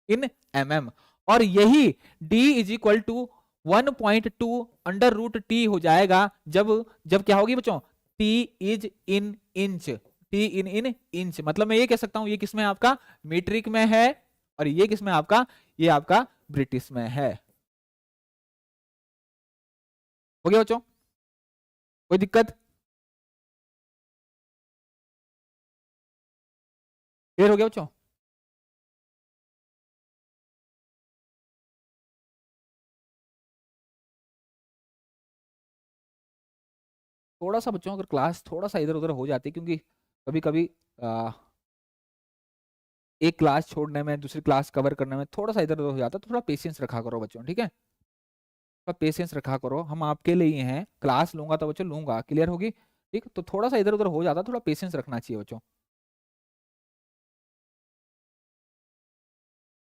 इन mm। और यही d is equal to 1.2√t हो जाएगा जब, जब क्या होगी बच्चों, t is in inch, t in inch. मतलब मैं ये कह सकता हूं ये किसमें आपका मीट्रिक में है, और ये किसमें आपका, ये आपका ब्रिटिश में है। हो गया बच्चों, कोई दिक्कत, क्लियर हो गया बच्चों। थोड़ा सा बच्चों अगर क्लास थोड़ा सा इधर उधर हो जाती, क्योंकि कभी कभी एक क्लास छोड़ने में दूसरी क्लास कवर करने में थोड़ा सा इधर उधर हो जाता, तो थोड़ा पेशेंस रखा करो बच्चों, ठीक है, थोड़ा पेशेंस रखा करो, हम आपके लिए ही हैं, क्लास लूंगा तो बच्चों लूंगा, क्लियर होगी, ठीक। तो थोड़ा सा इधर उधर हो जाता, थोड़ा पेशेंस रखना चाहिए बच्चों।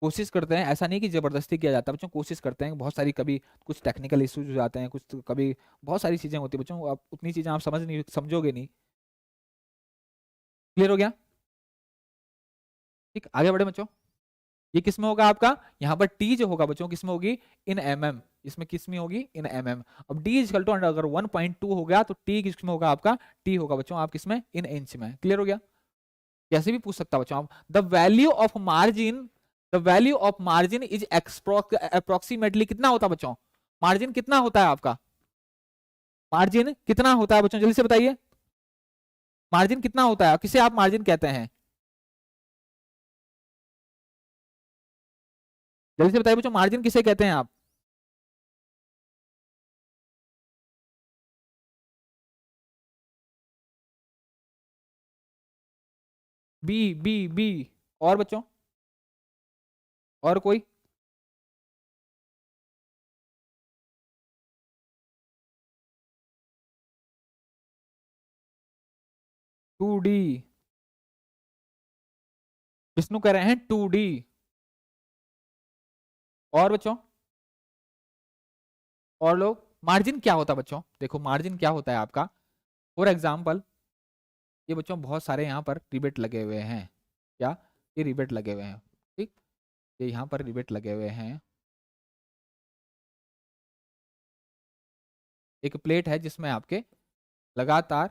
कोशिश करते हैं, ऐसा नहीं कि जबरदस्ती किया जाता बच्चों, कोशिश करते हैं, बहुत सारी कभी कुछ टेक्निकल इश्यूज हो जाते हैं, कुछ तो कभी बहुत सारी चीजें होती है बच्चों, आप उतनी चीजें आप समझ नहीं समझोगे नहीं। क्लियर हो गया, ठीक, आगे बढ़े बच्चों। ये किस में होगा आपका, यहाँ पर टी जो होगा बच्चों किस में होगी, इन mm, इसमें किस में होगी, इन mm। अब d इक्वल टू अगर 1.2 हो गया तो t किस में होगा आपका, t होगा बच्चों आप किस में, इन इंच में। क्लियर हो गया, कैसे भी पूछ सकता बच्चों आप। The value of margin, the value of margin is approximately कितना होता है बच्चों, मार्जिन कितना होता है आपका, मार्जिन कितना होता है बच्चों, जल्दी से बताइए, मार्जिन कितना होता है, किसे आप मार्जिन कहते हैं, जल्दी से बताइए बच्चों, मार्जिन किसे कहते हैं आप। बी, और बच्चों, और कोई, 2D, विष्णु कह रहे हैं 2D। और बच्चों, और लोग, मार्जिन क्या होता है बच्चों, देखो मार्जिन क्या होता है आपका, फॉर एग्जाम्पल ये बच्चों बहुत सारे यहाँ पर रिबेट लगे हुए हैं, क्या, ये रिबेट लगे हुए हैं, ठीक, ये यहाँ पर रिबेट लगे हुए हैं, एक प्लेट है जिसमें आपके लगातार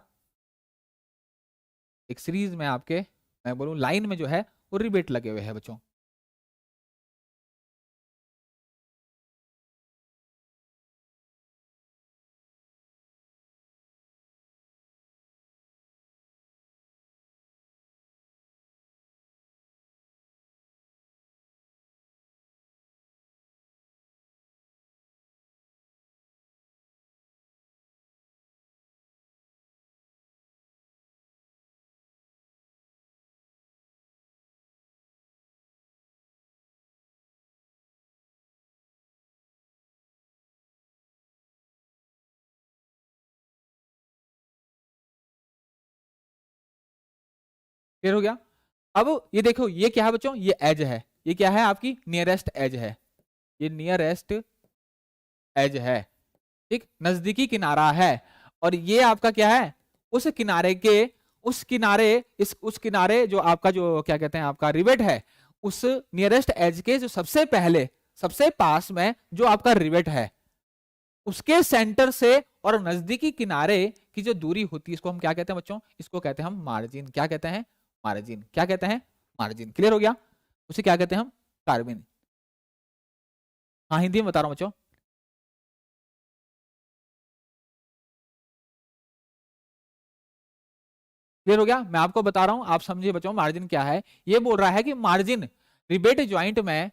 एक सीरीज में आपके, मैं बोलूँ लाइन में जो है वो रिबेट लगे हुए हैं बच्चों। क्लियर हो गया। अब ये देखो ये क्या है बच्चों, ये एज है, ये क्या है आपकी नियरेस्ट एज है, ये नियरेस्ट एज है, ठीक, नजदीकी किनारा है। और ये आपका क्या है, उस किनारे के, उस किनारे, इस उस किनारे जो आपका जो क्या कहते हैं आपका रिवेट है, उस नियरेस्ट एज के जो सबसे पहले, सबसे पास में जो आपका रिवेट है, उसके सेंटर से और नजदीकी किनारे की जो दूरी होती है, इसको हम क्या कहते हैं बच्चों, इसको कहते हैं हम मार्जिन। क्या कहते हैं, मार्जिन। क्या कहते हैं, मार्जिन। क्लियर हो गया, उसे क्या कहते हैं हम, कार्बिन। हाँ हिंदी में बता रहा हूं बच्चों, क्लियर हो गया? मैं आपको बता रहा हूं, आप समझिए बच्चों मार्जिन क्या है। ये बोल रहा है कि मार्जिन रिबेट ज्वाइंट में,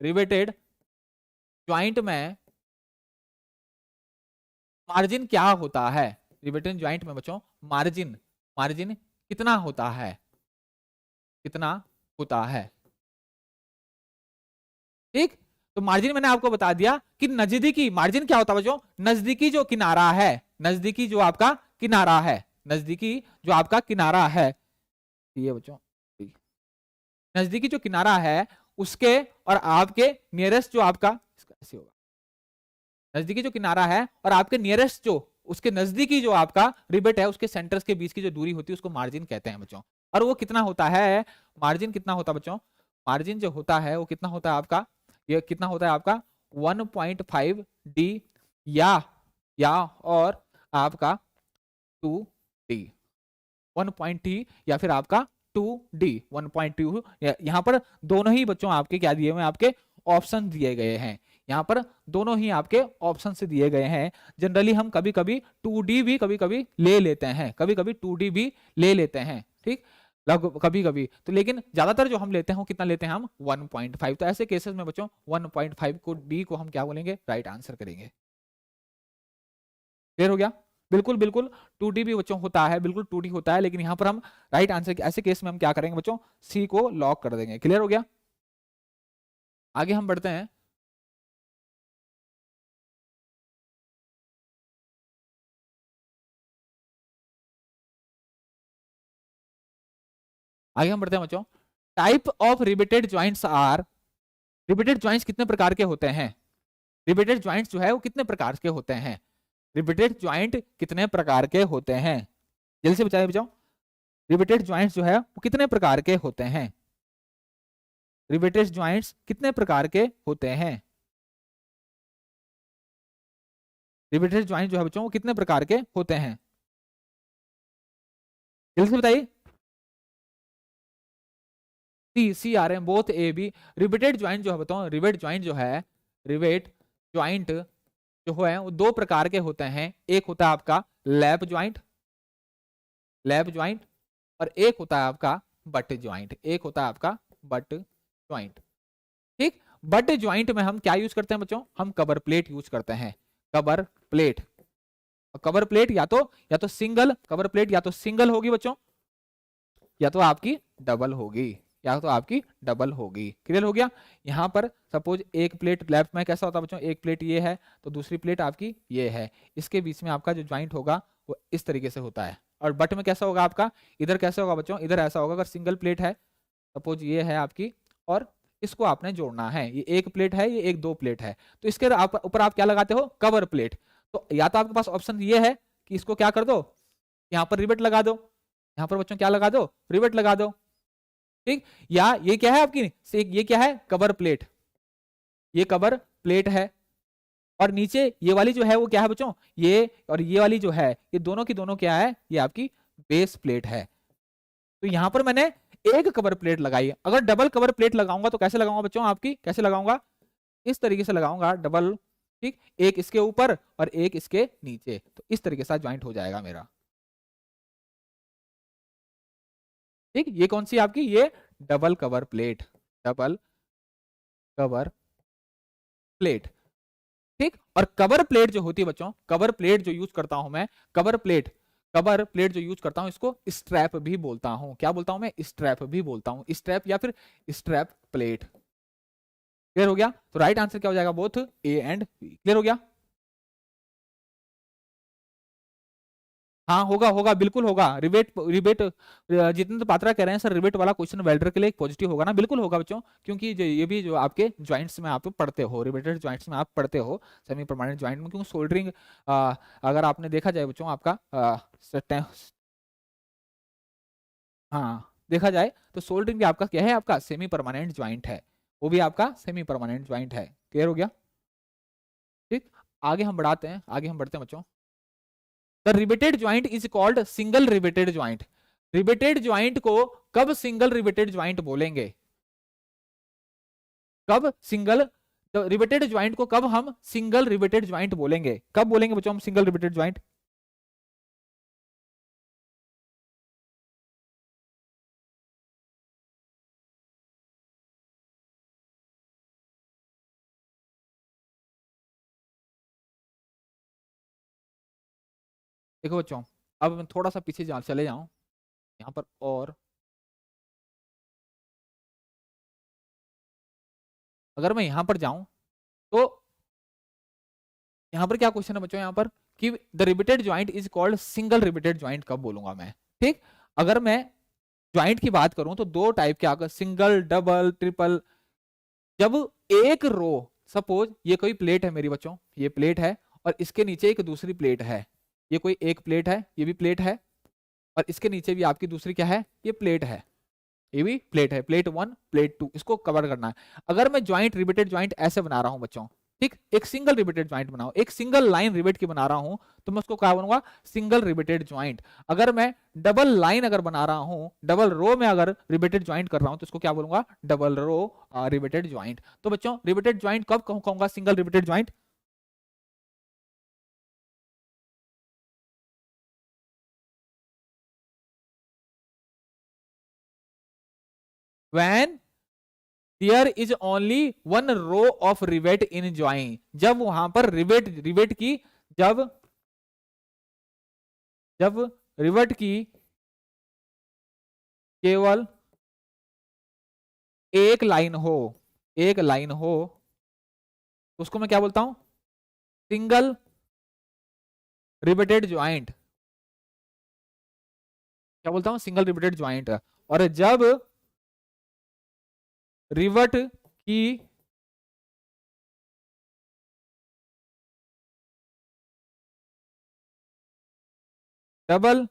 रिबेटेड ज्वाइंट में मार्जिन क्या होता है। रिबेटेड ज्वाइंट में बच्चों मार्जिन, मार्जिन कितना होता है, कितना होता है। ठीक, तो मार्जिन मैंने आपको बता दिया कि नजदीकी मार्जिन क्या होता है बच्चों, नजदीकी जो किनारा है, नजदीकी जो आपका किनारा है, नजदीकी जो आपका किनारा है, ये बच्चों नजदीकी जो किनारा है उसके और आपके नियरेस्ट जो आपका, ऐसे होगा, नजदीकी जो किनारा है और आपके नियरेस्ट जो उसके नजदीकी जो आपका रिबेट है उसके सेंटर्स के बीच की जो दूरी होती है उसको मार्जिन कहते हैं बच्चों। और वो कितना होता है, मार्जिन कितना होता है बच्चों, मार्जिन जो होता है वो कितना होता है आपका, ये कितना होता है आपका 1.5 डी या और आपका 2 डी, 1.2 या फिर आपका 2 डी 1.2। यहाँ पर दोनों ही बच्चों आपके क्या दिए हुए हैं, आपके ऑप्शन दिए गए हैं, यहाँ पर दोनों ही आपके ऑप्शन से दिए गए हैं। जनरली हम कभी कभी 2D भी कभी कभी ले लेते हैं, कभी कभी 2D भी ले लेते हैं, ठीक, कभी कभी तो, लेकिन ज्यादातर जो हम लेते हैं वो कितना लेते हैं हम 1.5। तो ऐसे केसेस में बच्चों 1.5 को डी को हम क्या बोलेंगे, राइट आंसर करेंगे। क्लियर हो गया? बिल्कुल बिल्कुल 2D भी बच्चों होता है, बिल्कुल 2D होता है, लेकिन यहां पर हम राइट आंसर ऐसे केस में हम क्या करेंगे बच्चों, सी को लॉक कर देंगे। क्लियर हो गया? आगे हम बढ़ते हैं। आगे हम बढ़ते हैं बच्चों। Type of riveted joints are, riveted joints कितने प्रकार के होते हैं, रिबेटेड ज्वाइंट्स जो है वो कितने प्रकार के होते हैं, रिबेटेड ज्वाइंट कितने प्रकार के होते हैं, जल्दी से बताइए बच्चों, रिबेटेड ज्वाइंट्स जो है वो कितने प्रकार के होते हैं, रिबेटेड ज्वाइंट्स कितने प्रकार के होते हैं, रिबेटेड ज्वाइंट जो है बच्चों वो कितने प्रकार के होते हैं, जल्दी से बताइए। सी आ रहे हैं both A B. Riveted joint जो है बताओ, रिबेट ज्वाइंट जो है, रिबेट ज्वाइंट जो है वो दो प्रकार के होते हैं, एक होता है आपका लैप ज्वाइंट, लैप ज्वाइंट, और एक होता है आपका बट ज्वाइंट, एक होता है आपका बट ज्वाइंट। ठीक, बट ज्वाइंट में हम क्या यूज करते हैं बच्चों, हम कवर प्लेट यूज करते हैं, कवर प्लेट। कवर प्लेट या तो सिंगल कवर प्लेट या तो सिंगल होगी बच्चों, या तो आपकी डबल होगी, या तो आपकी डबल होगी। क्लियर हो गया? यहाँ पर सपोज एक प्लेट लेफ्ट में कैसा होता है बच्चों, एक प्लेट ये है तो दूसरी प्लेट आपकी ये है, इसके बीच में आपका जो ज्वाइंट होगा वो इस तरीके से होता है। और बट में कैसा होगा आपका, इधर कैसा होगा बच्चों, इधर ऐसा होगा, अगर सिंगल प्लेट है सपोज ये है आपकी, और इसको आपने जोड़ना है, ये एक प्लेट है, ये एक दो प्लेट है, तो इसके ऊपर आप क्या लगाते हो, कवर प्लेट। तो या तो आपके पास ऑप्शन ये है कि इसको क्या कर दो, यहाँ पर रिबेट लगा दो, यहाँ पर बच्चों क्या लगा दो, रिबेट लगा दो, ठीक, या ये क्या है आपकी, ये क्या है, कवर प्लेट, ये कवर प्लेट है, और नीचे ये वाली जो है वो क्या है बच्चों, ये और ये वाली जो है ये दोनों की दोनों क्या है, ये आपकी बेस प्लेट है। तो यहां पर मैंने एक कवर प्लेट लगाई, अगर डबल कवर प्लेट लगाऊंगा तो कैसे लगाऊंगा बच्चों, आपकी कैसे लगाऊंगा, इस तरीके से लगाऊंगा डबल, ठीक, एक इसके ऊपर और एक इसके नीचे, तो इस तरीके से ज्वाइंट हो जाएगा मेरा। ठीक, ये कौन सी आपकी, ये double cover plate, double cover plate. ठीक, और कवर प्लेट जो होती है बच्चों, कवर प्लेट जो यूज करता हूं मैं, कवर प्लेट, कवर प्लेट जो यूज करता हूं इसको स्ट्रैप भी बोलता हूं, क्या बोलता हूं मैं, स्ट्रैप भी बोलता हूं, स्ट्रैप या फिर स्ट्रैप प्लेट। क्लियर हो गया? तो राइट आंसर क्या हो जाएगा, both A and B. Clear हो गया? हाँ होगा होगा, बिल्कुल होगा। रिबेट रिबेट जितेंद्र पात्रा कह रहे हैं सर रिबेट वाला क्वेश्चन वेल्डर के लिए एक पॉजिटिव होगा ना, बिल्कुल होगा बच्चों, क्योंकि ये भी जो आपके ज्वाइंट्स में आप पढ़ते हो, रिबेटेड ज्वाइंट्स में आप पढ़ते हो, सेमी परमानेंट ज्वाइंट में, क्योंकि सोल्डरिंग अगर आपने देखा जाए बच्चों आपका हाँ देखा जाए तो सोल्डरिंग भी आपका क्या है, आपका सेमी परमानेंट ज्वाइंट है, वो भी आपका सेमी परमानेंट ज्वाइंट है। क्लियर हो गया? ठीक, आगे हम बढ़ाते हैं, आगे हम बढ़ते हैं बच्चों। The rebated joint is called single riveted joint. Rebated joint को कब सिंगल रिबेटेड ज्वाइंट बोलेंगे, कब सिंगल, तो रिबेटेड ज्वाइंट को कब हम सिंगल रिबेटेड ज्वाइंट बोलेंगे, कब बोलेंगे बच्चों हम सिंगल रिबेटेड ज्वाइंट, देखो बच्चों, अब मैं थोड़ा सा पीछे चले जाऊं यहाँ पर, और अगर मैं यहाँ पर जाऊं तो यहाँ पर क्या क्वेश्चन है बच्चों, यहाँ पर कि the rebated joint is called single riveted joint कब बोलूंगा मैं, ठीक। अगर मैं ज्वाइंट की बात करूं तो दो टाइप के आकर, सिंगल, डबल, ट्रिपल। जब एक रो, सपोज ये कोई प्लेट है मेरी बच्चों, ये प्लेट है और इसके नीचे एक दूसरी प्लेट है, ये कोई एक प्लेट है, ये भी प्लेट है, और इसके नीचे भी आपकी दूसरी क्या है, ये प्लेट है, ये भी प्लेट है, प्लेट 1, प्लेट 2, इसको कवर करना है। अगर मैं ज्वाइंट, रिबेटेड ज्वाइंट ऐसे बना रहा हूं बच्चों, ठीक, एक सिंगल रिबेटेड ज्वाइंट बनाओ, एक सिंगल लाइन रिबेट की बना रहा हूं, तो मैं उसको क्या बनूंगा, सिंगल रिबेटेड ज्वाइंट। अगर मैं डबल लाइन अगर बना रहा हूं, डबल रो में अगर रिबेटेड ज्वाइंट कर रहा हूं, तो इसको क्या बोलूंगा, डबल रो रिबेटेड ज्वाइंट। तो बच्चों रिबेटेड ज्वाइंट कब कहूंगा, single riveted joint, when there is only one row of rivet in joint, जब वहां पर रिवेट रिवेट की, जब जब रिवेट की केवल एक लाइन हो, एक लाइन हो, तो उसको मैं क्या बोलता हूं, सिंगल रिवेटेड ज्वाइंट, क्या बोलता हूं, सिंगल रिवेटेड ज्वाइंट। और जब रिवेट की डबल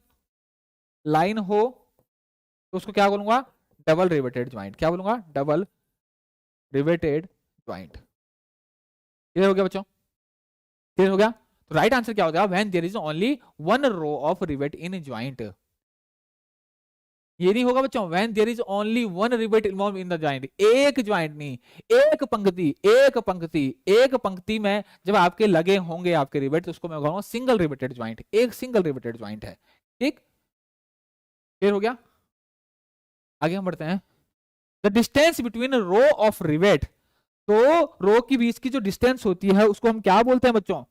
लाइन हो, तो उसको क्या बोलूंगा, डबल रिवेटेड ज्वाइंट, क्या बोलूंगा, डबल रिवेटेड ज्वाइंट। क्लियर हो गया बच्चों, क्लियर हो गया। तो राइट आंसर क्या हो गया, when there is only one row of rivet in joint. ये नहीं होगा बच्चों, when there is only one rivet involve in the joint, एक ज्वाइंट नहीं, एक पंक्ति, एक पंक्ति, एक पंक्ति में जब आपके लगे होंगे आपके रिवेट, तो उसको मैं कहूंगा सिंगल रिवेटेड ज्वाइंट, एक सिंगल रिवेटेड ज्वाइंट है, ठीक। क्लियर हो गया, आगे हम बढ़ते हैं। The distance between row of rivet, तो रो के बीच की जो डिस्टेंस होती है उसको हम क्या बोलते हैं बच्चों,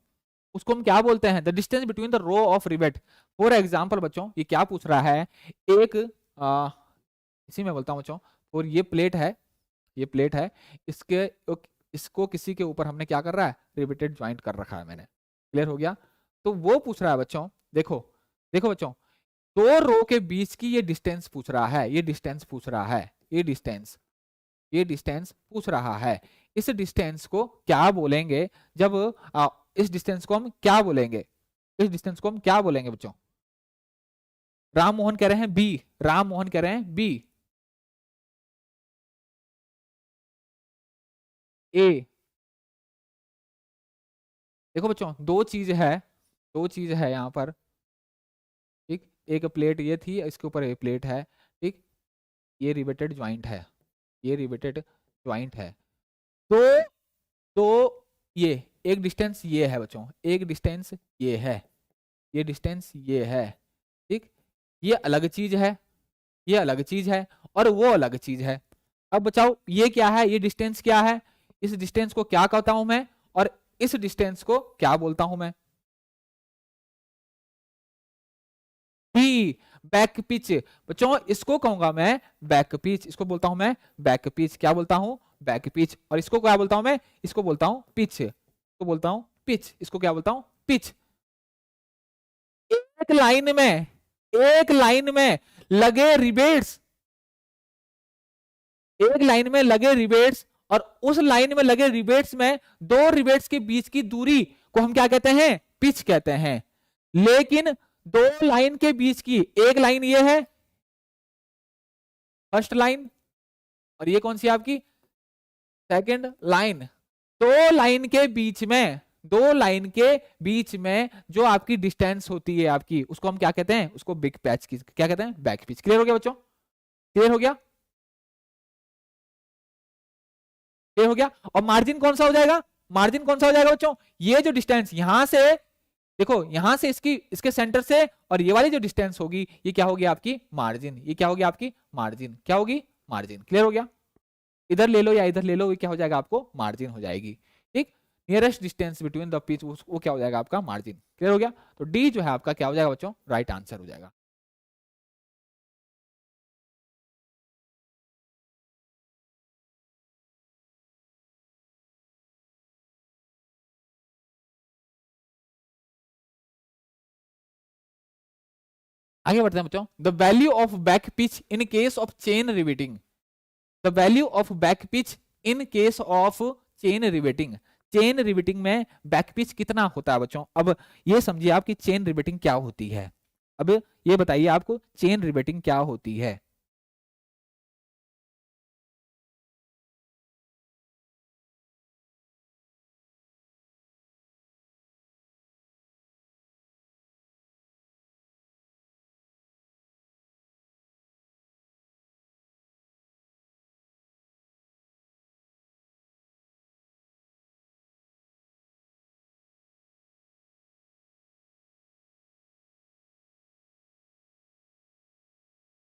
उसको हम क्या बोलते हैं, the distance between the row of rivet. For example बच्चों, ये क्या पूछ रहा है, एक इसी में बोलता हूं बच्चों, और ये प्लेट है, ये प्लेट है, इसके इसको किसी के ऊपर हमने क्या कर रहा है, रिवेटेड ज्वाइंट कर रखा है मैंने। क्लियर हो गया। तो वो पूछ रहा है बच्चों, देखो देखो बच्चों, दो रो के बीच की ये डिस्टेंस पूछ रहा है, ये डिस्टेंस पूछ रहा है, ये डिस्टेंस, ये डिस्टेंस पूछ रहा है। इस डिस्टेंस को क्या बोलेंगे, जब इस डिस्टेंस को हम क्या बोलेंगे, इस डिस्टेंस को हम क्या बोलेंगे बच्चों। राम मोहन कह रहे हैं बी, राम मोहन कह रहे हैं बी, ए। देखो बच्चों, दो चीज है, दो चीज है यहाँ पर, ठीक, एक प्लेट ये थी, इसके ऊपर एक प्लेट है, ठीक, ये रिवेटेड ज्वाइंट है, ये रिवेटेड ज्वाइंट है। तो तो ये एक डिस्टेंस ये है बच्चों, एक डिस्टेंस ये है, ये डिस्टेंस ये है, ठीक, ये अलग चीज है, ये अलग चीज है, और वो अलग चीज है। अब बचाओ ये क्या है, ये डिस्टेंस क्या है, इस डिस्टेंस को क्या कहता हूं मैं, और इस डिस्टेंस को क्या बोलता हूं मैं, बी, बैक पिच। बच्चों इसको कहूंगा मैं बैक पिच, इसको बोलता हूं मैं बैक पिच, क्या बोलता हूं, बैक पिच। और इसको क्या बोलता हूं मैं, इसको बोलता हूं पिच, इसको बोलता हूं पिच, इसको क्या बोलता हूं, पिच। एक लाइन में, एक लाइन में लगे रिबेट्स, एक लाइन में लगे रिबेट्स, और उस लाइन में लगे रिबेट्स में दो रिबेट्स के बीच की दूरी को हम क्या कहते हैं, पिच कहते हैं। लेकिन दो लाइन के बीच की, एक लाइन ये है फर्स्ट लाइन, और ये कौन सी आपकी सेकंड लाइन, दो लाइन के बीच में, दो लाइन के बीच में जो आपकी डिस्टेंस होती है आपकी, उसको हम क्या कहते हैं, उसको बिग पैच की क्या कहते हैं, बैक पिच। क्लियर हो गया बच्चों, क्लियर हो गया, क्लियर हो गया। और मार्जिन कौन सा हो जाएगा, मार्जिन कौन सा हो जाएगा बच्चों, ये जो डिस्टेंस यहां से, देखो यहां से इसकी, इसके सेंटर से, और ये वाली जो डिस्टेंस होगी, ये क्या होगी आपकी मार्जिन, ये क्या होगी आपकी मार्जिन, क्या होगी मार्जिन। क्लियर हो गया, इधर ले लो या इधर ले लो, ये क्या हो जाएगा आपको मार्जिन हो जाएगी, ठीक। Nearest distance between the pitch, वो क्या हो जाएगा आपका मार्जिन। क्लियर हो गया। तो डी जो है आपका क्या हो जाएगा बच्चों, राइट आंसर हो जाएगा। आगे बढ़ते हैं बच्चों। The value of back pitch in case of chain riveting, the value of back pitch in case of chain riveting, chain riveting में बैक पिच कितना होता है बच्चों। अब ये समझिए आप कि चेन रिवेटिंग क्या होती है। अब ये बताइए आपको चेन रिवेटिंग क्या होती है।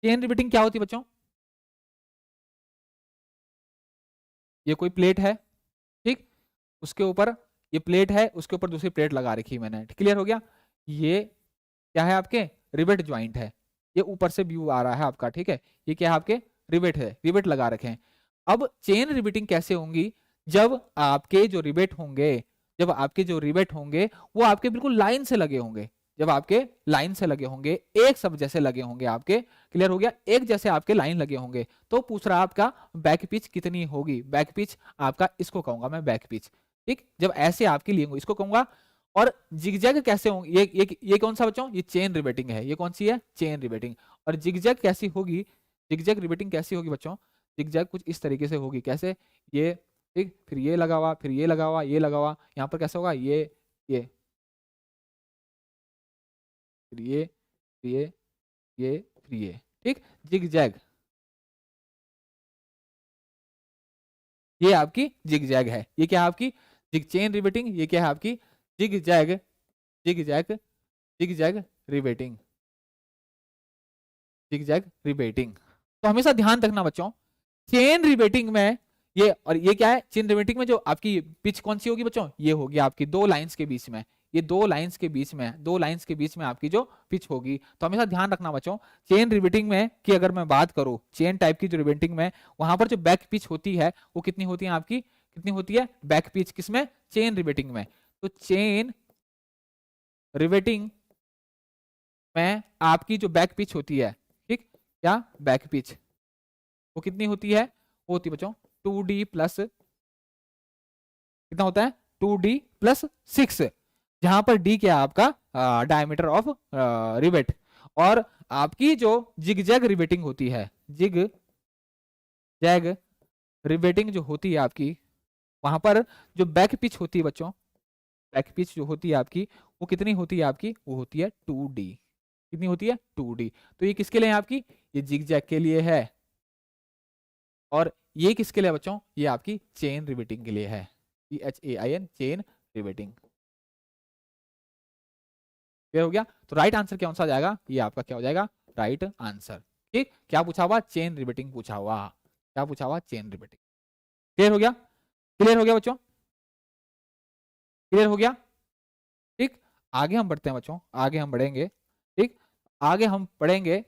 चेन रिवेटिंग क्या होती है बच्चों, ये कोई प्लेट है, ठीक, उसके ऊपर ये प्लेट है, उसके ऊपर दूसरी प्लेट लगा रखी है मैंने। क्लियर हो गया। ये क्या है आपके रिवेट ज्वाइंट है, ये ऊपर से व्यू आ रहा है आपका, ठीक है। ये क्या है आपके रिवेट है, रिवेट लगा रखे हैं। अब चेन रिवेटिंग कैसे होंगी, जब आपके जो रिवेट होंगे, जब आपके जो रिवेट होंगे वो आपके बिल्कुल लाइन से लगे होंगे, जब आपके लाइन से लगे होंगे, एक सब जैसे लगे होंगे आपके। क्लियर हो गया, एक जैसे आपके लाइन लगे होंगे। तो पूछ रहा आपका बैक पिच कितनी होगी, बैक पिच आपका इसको कहूंगा मैं बैक पिच, ठीक। जब ऐसे आपके लिए इसको कहूंगा। और जिगजैग कैसे होंगे, ये कौन सा बच्चों, ये चेन रिवेटिंग है, ये कौन सी है चेन रिवेटिंग। और जिगजैग कैसी होगी, जिगजैग रिवेटिंग कैसी होगी बच्चों, जिगजैग कुछ इस तरीके से होगी, कैसे, ये, ठीक, फिर ये लगा हुआ, फिर ये लगा हुआ, ये लगा हुआ, यहाँ पर कैसे होगा, ये फिर ये फिर ये, ठीक, जिगजैग, ये आपकी जिगजैग है। ये क्या है आपकी जिग चेन रिवेटिंग, ये क्या है आपकी zigzag, zigzag, zigzag riveting, zigzag riveting. तो हमेशा ध्यान रखना बच्चों, चेन रिवेटिंग में ये, और ये क्या है चेन रिवेटिंग में जो आपकी पिच कौन सी होगी बच्चों, ये होगी आपकी दो लाइंस के बीच में, ये दो लाइंस के बीच में, दो लाइंस के बीच में आपकी जो पिच होगी। तो हमेशा ध्यान रखना बच्चों, चेन रिवेटिंग में की अगर मैं बात करूं, चेन टाइप की जो रिवेटिंग में, वहां पर जो बैक पिच होती है वो कितनी होती है आपकी, कितनी होती है बैक पिच, किसमें, चेन रिवेटिंग में। तो चेन रिवेटिंग में आपकी जो बैक पिच होती है, ठीक, क्या बैक पिच, वो कितनी होती है, वो होती है बच्चों 2d प्लस, कितना होता है 2d+6, जहां पर d क्या है आपका डायमीटर ऑफ रिवेट। और आपकी जो जिगजैग रिवेटिंग होती है, जिग जैग रिवेटिंग जो होती है आपकी, वहां पर जो बैक पिच होती है बच्चों, बैक पिच जो होती है आपकी, वो कितनी होती है आपकी, वो होती है 2d, कितनी होती है 2d। तो ये किसके लिए है आपकी, ये जिगजैग के लिए है। और ये किसके लिए बच्चों, ये आपकी चेन रिवेटिंग के लिए है, CHAIN चेन रिवेटिंग। क्लियर हो गया। तो राइट आंसर कौन सा जाएगा, ये आपका क्या हो जाएगा राइट आंसर। ठीक, क्या पूछा हुआ, चेन रिवेटिंग पूछा हुआ, क्या पूछा हुआ, चेन रिवेटिंग। क्लियर हो गया, क्लियर हो गया बच्चों, क्लियर हो गया। ठीक, आगे हम बढ़ते हैं बच्चों, आगे हम बढ़ेंगे। ठीक, आगे हम पढ़ेंगे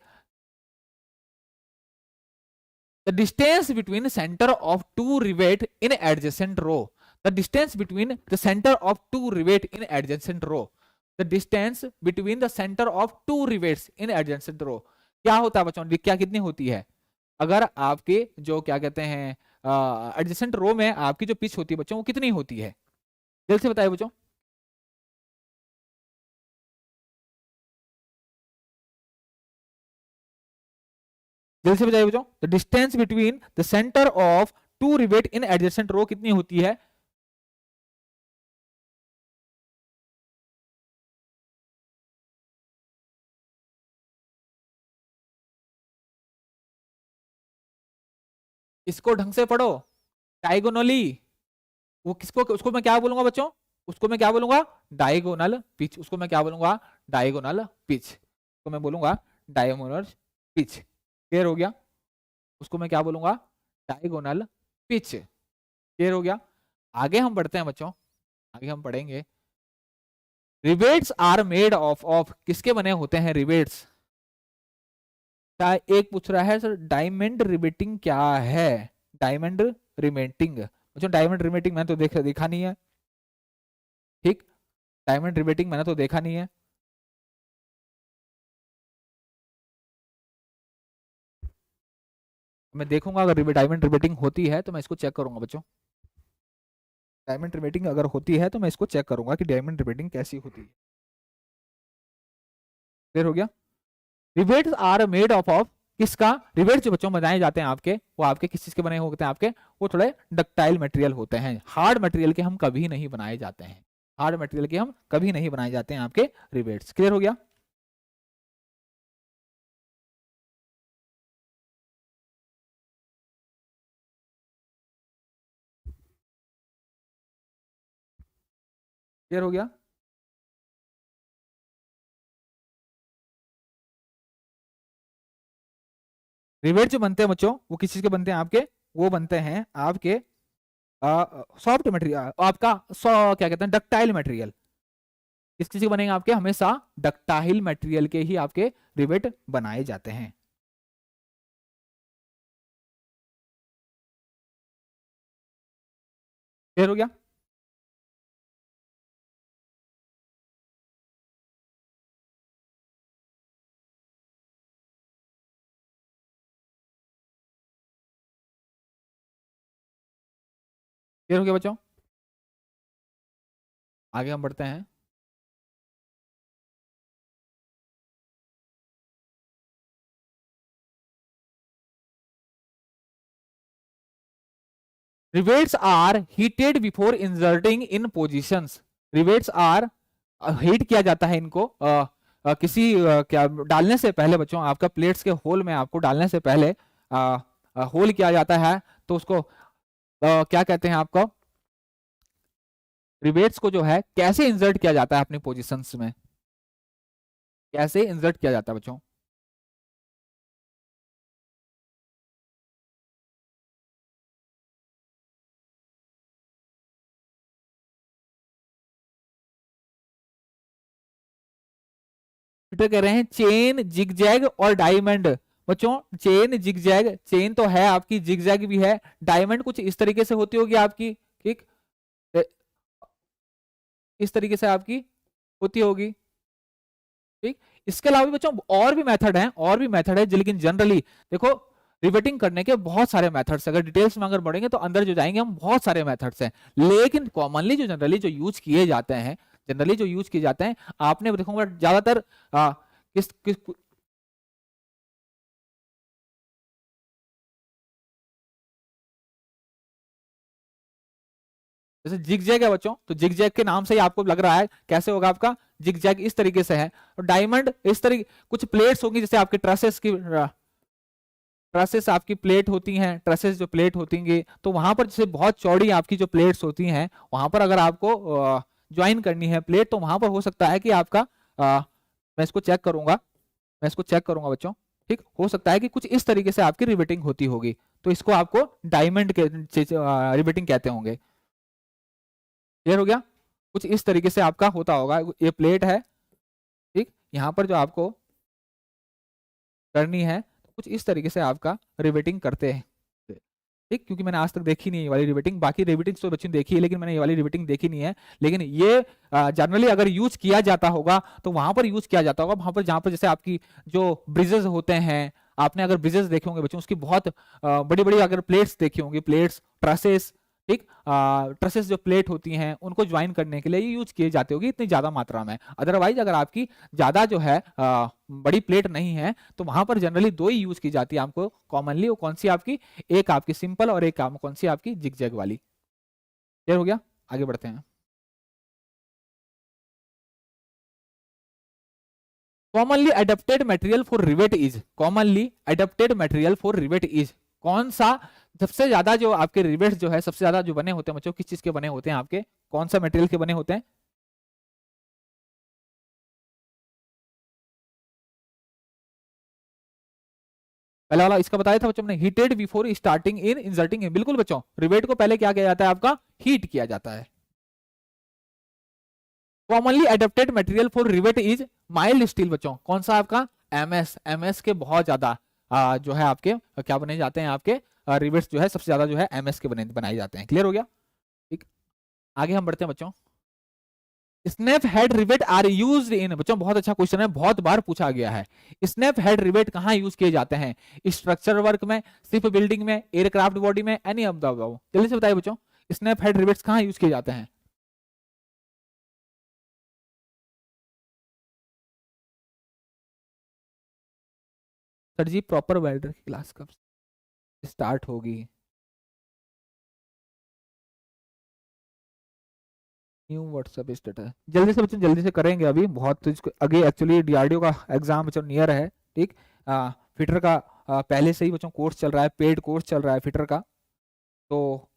the distance between center of two rivet in adjacent row, the distance between the center of two rivet in adjacent row, the distance between the center of two rivets in adjacent row। क्या होता है बच्चों, क्या कितनी होती है, अगर आपके जो क्या कहते हैं एडजेसेंट रो में आपकी जो पिच होती है बच्चों, वो कितनी होती है, जल्द से बताइए बच्चों। जल्द से बताइए बच्चों, the distance between the centre of two rivet in adjacent row कितनी होती है। इसको ढंग से पढ़ो, डायगोनली, वो किसको, उसको मैं क्या बोलूंगा बच्चों, उसको मैं क्या बोलूंगा डायगोनल पिच, उसको मैं क्या बोलूंगा डायगोनल पिच, तो मैं बोलूंगा डायगोनल पिच। क्लियर हो गया, उसको मैं क्या बोलूंगा डायगोनल पिच। क्लियर हो गया। आगे हम बढ़ते हैं बच्चों, आगे हम पढ़ेंगे। रिवेट्स आर मेड ऑफ किसके बने होते हैं रिवेट्स? क्या एक पूछ रहा है सर डायमंड रिवेटिंग क्या है? डायमंड रिवेटिंग, अच्छा डायमंड रिवेटिंग मैंने तो देखा नहीं है। ठीक, डायमंड रिवेटिंग मैंने तो देखा नहीं है। मैं देखूंगा अगर डायमंड रिवेटिंग होती है तो मैं इसको चेक करूंगा बच्चों। डायमंड रिवेटिंग अगर होती है तो मैं इसको चेक करूंगा कि डायमंड रिवेटिंग कैसी होती है। क्लियर हो गया? रिवेट्स आर मेड ऑफ किसका? रिवेट्स जो बच्चों बनाए जाते हैं आपके, वो आपके किस चीज के बने होते हैं आपके? वो थोड़े डक्टाइल मटेरियल होते हैं, हार्ड मटेरियल के हम कभी नहीं बनाए जाते हैं। हार्ड मटेरियल के हम कभी नहीं बनाए जाते हैं आपके रिवेट्स। क्लियर हो गया? क्लियर हो गया? रिवेट जो बनते हैं बच्चों वो किस चीज के बनते हैं आपके? वो बनते हैं आपके सॉफ्ट मटेरियल, आपका क्या कहते हैं डक्टाइल मटेरियल। किस चीज के बनेंगे आपके? हमेशा डक्टाइल मटेरियल के ही आपके रिवेट बनाए जाते हैं। क्लियर हो गया? क्लियर हो गया बच्चों? आगे हम बढ़ते हैं। Rivets are heated before inserting in positions. Rivets are heat किया जाता है इनको किसी क्या डालने से पहले बच्चों, आपका प्लेट्स के होल में आपको डालने से पहले होल किया जाता है। तो उसको क्या कहते हैं आपको? रिवेट्स को जो है कैसे इंसर्ट किया जाता है अपनी पोजीशंस में? कैसे इंसर्ट किया जाता है बच्चों? फिर कह रहे हैं चेन, जिगजैग और डायमंड। बच्चों चेन, जिगजैग, चेन तो है आपकी, जिगजैग भी है, डायमंड कुछ इस तरीके से होती होगी आपकी। ठीक, इस तरीके से आपकी होती होगी। ठीक, इसके अलावा भी बच्चों और भी मेथड हैं, और भी मेथड है, लेकिन जनरली देखो रिवेटिंग करने के बहुत सारे मेथड्स, अगर डिटेल्स में अगर बढ़ेंगे तो अंदर जो जाएंगे हम, बहुत सारे मेथड्स हैं। लेकिन कॉमनली जो जनरली जो यूज किए जाते हैं, जनरली जो यूज किए जाते हैं, आपने देखोगे ज्यादातर किस किस जैसे जिग जैग है बच्चों, तो जिग जैग के नाम से ही आपको लग रहा है कैसे होगा आपका? जिग जैग इस तरीके से है। और डायमंड इस तरीके, कुछ प्लेट्स होंगी जैसे आपके ट्रसेस की, ट्रसेस आपकी प्लेट होती हैं, ट्रसेस जो प्लेट होती हैं, तो वहां पर जैसे बहुत चौड़ी आपकी जो प्लेट्स होती हैं, वहां पर अगर आपको ज्वाइन करनी है प्लेट, तो वहां पर हो सकता है कि आपका मैं इसको चेक करूंगा, मैं इसको चेक करूंगा बच्चों। ठीक, हो सकता है कि कुछ इस तरीके से आपकी रिवेटिंग होती होगी, तो इसको आपको डायमंड के रिवेटिंग कहते होंगे। क्लियर हो गया? कुछ इस तरीके से आपका होता होगा, ये प्लेट है। ठीक, यहाँ पर जो आपको करनी है कुछ इस तरीके से आपका रिवेटिंग करते हैं। ठीक, क्योंकि मैंने आज तक देखी नहीं है ये वाली रिवेटिंग, बाकी रिवेटिंग तो बच्चों ने देखी है, लेकिन मैंने ये वाली रिवेटिंग देखी नहीं है। लेकिन ये जनरली अगर यूज किया जाता होगा तो वहां पर यूज किया जाता होगा, वहां पर जहां पर जैसे आपकी जो ब्रिजेस होते हैं, आपने अगर ब्रिजेस देखे होंगे बच्चों, उसकी बहुत बड़ी बड़ी अगर प्लेट्स देखी होंगी, प्लेट्स, ट्रसेस। ठीक, ट्रसेस जो प्लेट होती हैं उनको ज्वाइन करने के लिए ये यूज किए जाते होगी इतनी ज्यादा मात्रा में। अदरवाइज अगर आपकी ज्यादा जो है बड़ी प्लेट नहीं है, तो वहां पर जनरली दो ही यूज की जाती है आपको कॉमनली। वो कौन सी आपकी? एक आपकी सिंपल और एक कौन सी आपकी? जिगजैग वाली। क्लियर हो गया? आगे बढ़ते हैं। Commonly adapted material for rivet is, commonly adapted material for rivet is कौन सा? सबसे ज्यादा जो आपके रिवेट्स जो है सबसे ज्यादा जो बने होते हैं बच्चों, किस चीज के बने होते हैं आपके? कौन सा मटेरियल के बने होते हैं? पहले वाला इसका बताया था बच्चों ने, heated before starting in inserting. बिल्कुल बच्चों, रिवेट को पहले क्या किया जाता है आपका? हीट किया जाता है। Commonly adapted material for rivet is mild steel बच्चों, कौन सा आपका एमएस, एमएस के बहुत ज्यादा जो है आपके क्या बने जाते हैं आपके रिवेट्स जो है सबसे ज्यादा जो है एमएस के बनाए जाते हैं। क्लियर हो गया? ठीक, आगे हम बढ़ते हैं बच्चों। Snap head rivet are used in, बच्चों बहुत अच्छा क्वेश्चन है, बहुत बार पूछा गया है। स्नैप हेड रिवेट कहाँ यूज किए जाते हैं? स्ट्रक्चर वर्क में, शिप बिल्डिंग में, एयरक्राफ्ट बॉडी में, एनी ऑफ द अबव। जल्दी से बताइए बच्चों, स्नैप हेड रिवेट्स कहाँ यूज किए जाते हैं? सर जी प्रॉपर वेल्डर की क्लास कब स्टार्ट होगी? न्यू व्हाट्सएप स्टेटस, जल्दी से बच्चों जल्दी से करेंगे, अभी बहुत आगे एक्चुअली डीआरडीओ का एग्जाम बच्चों नियर है। ठीक, फिटर का पहले से ही बच्चों कोर्स चल रहा है, पेड कोर्स चल रहा है फिटर का। तो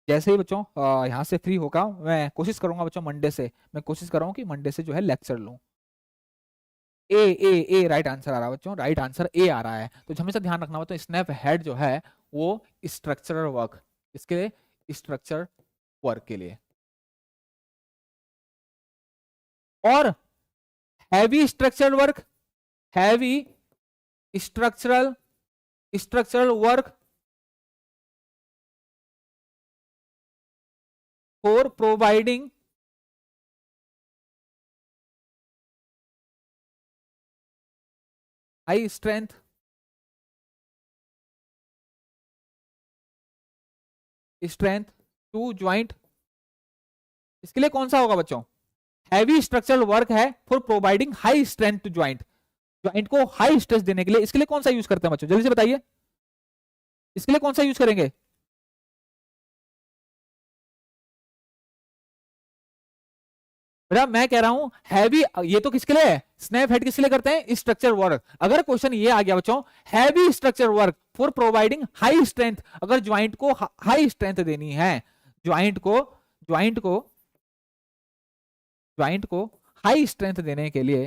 जैसे ही बच्चों यहाँ से फ्री होगा मैं कोशिश करूंगा बच्चों मंडे से, मैं कोशिश कर रहा हूँ कि मंडे से जो है लेक्चर लूँ। ए ए ए राइट आंसर आ रहा है बच्चों, राइट आंसर ए आ रहा है। तो हमेशा ध्यान रखना बच्चों, स्नैप हेड जो है वो स्ट्रक्चरल वर्क, इसके लिए स्ट्रक्चर वर्क के लिए। और heavy structural work, heavy structural structural work for providing high strength strength to joint, इसके लिए कौन सा होगा बच्चों? हैवी स्ट्रक्चरल वर्क है for providing high strength to joint, joint को हाई स्ट्रेस देने के लिए, इसके लिए कौन सा यूज करते हैं बच्चों? जल्दी से बताइए, इसके लिए कौन सा यूज करेंगे? बेटा मैं कह रहा हूं हैवी, ये तो किसके लिए है? स्नैप हेड किसके लिए करते हैं? Structure work. अगर क्वेश्चन ये आ गया बच्चों heavy structure work for providing high strength, अगर ज्वाइंट को हाई स्ट्रेंथ देनी है, ज्वाइंट को ज्वाइंट को ज्वाइंट को हाई स्ट्रेंथ देने के लिए,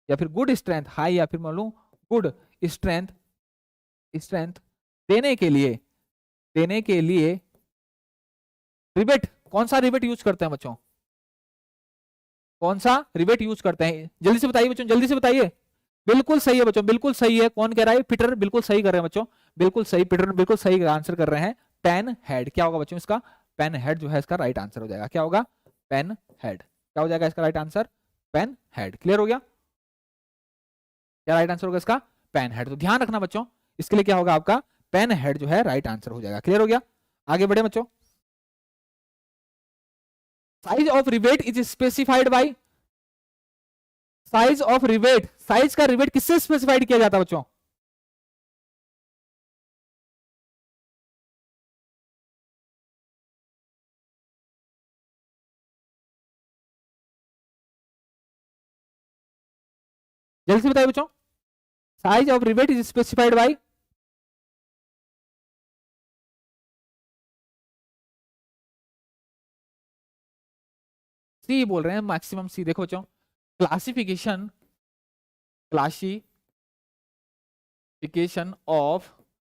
या फिर गुड स्ट्रेंथ, हाई या फिर मान लू गुड स्ट्रेंथ, स्ट्रेंथ देने के लिए रिवेट, कौन सा रिवेट यूज करते हैं बच्चों? कौन सा रिवेट यूज करते हैं? जल्दी से बताइए बच्चों, जल्दी से बताइए। बिल्कुल सही है बच्चों, बिल्कुल सही है। कौन कह रहा है? पीटर बिल्कुल सही कर रहे हैं बच्चों, बिल्कुल सही, पीटर बिल्कुल सही आंसर कर रहे हैं। पेन हेड क्या होगा बच्चों इसका? पेन हेड जो है इसका राइट आंसर हो जाएगा। क्या होगा? Pan head. क्या हो जाएगा इसका right answer? Pan head. Clear हो गया? क्या राइट आंसर होगा इसका? Pan head. तो ध्यान रखना बच्चों, इसके लिए क्या होगा आपका? पेन हेड जो है राइट आंसर हो जाएगा। क्लियर हो गया? आगे बढ़े बच्चों। Size of rivet is specified by, size of rivet, size का रिवेट किससे स्पेसिफाइड किया जाता है बच्चों? जल्दी से बताइए बच्चों, size of rivet is specified by, C बोल रहे हैं, मैक्सिमम सी। देखो बच्चों, क्लासिफिकेशन क्लासिफिकेशन ऑफ,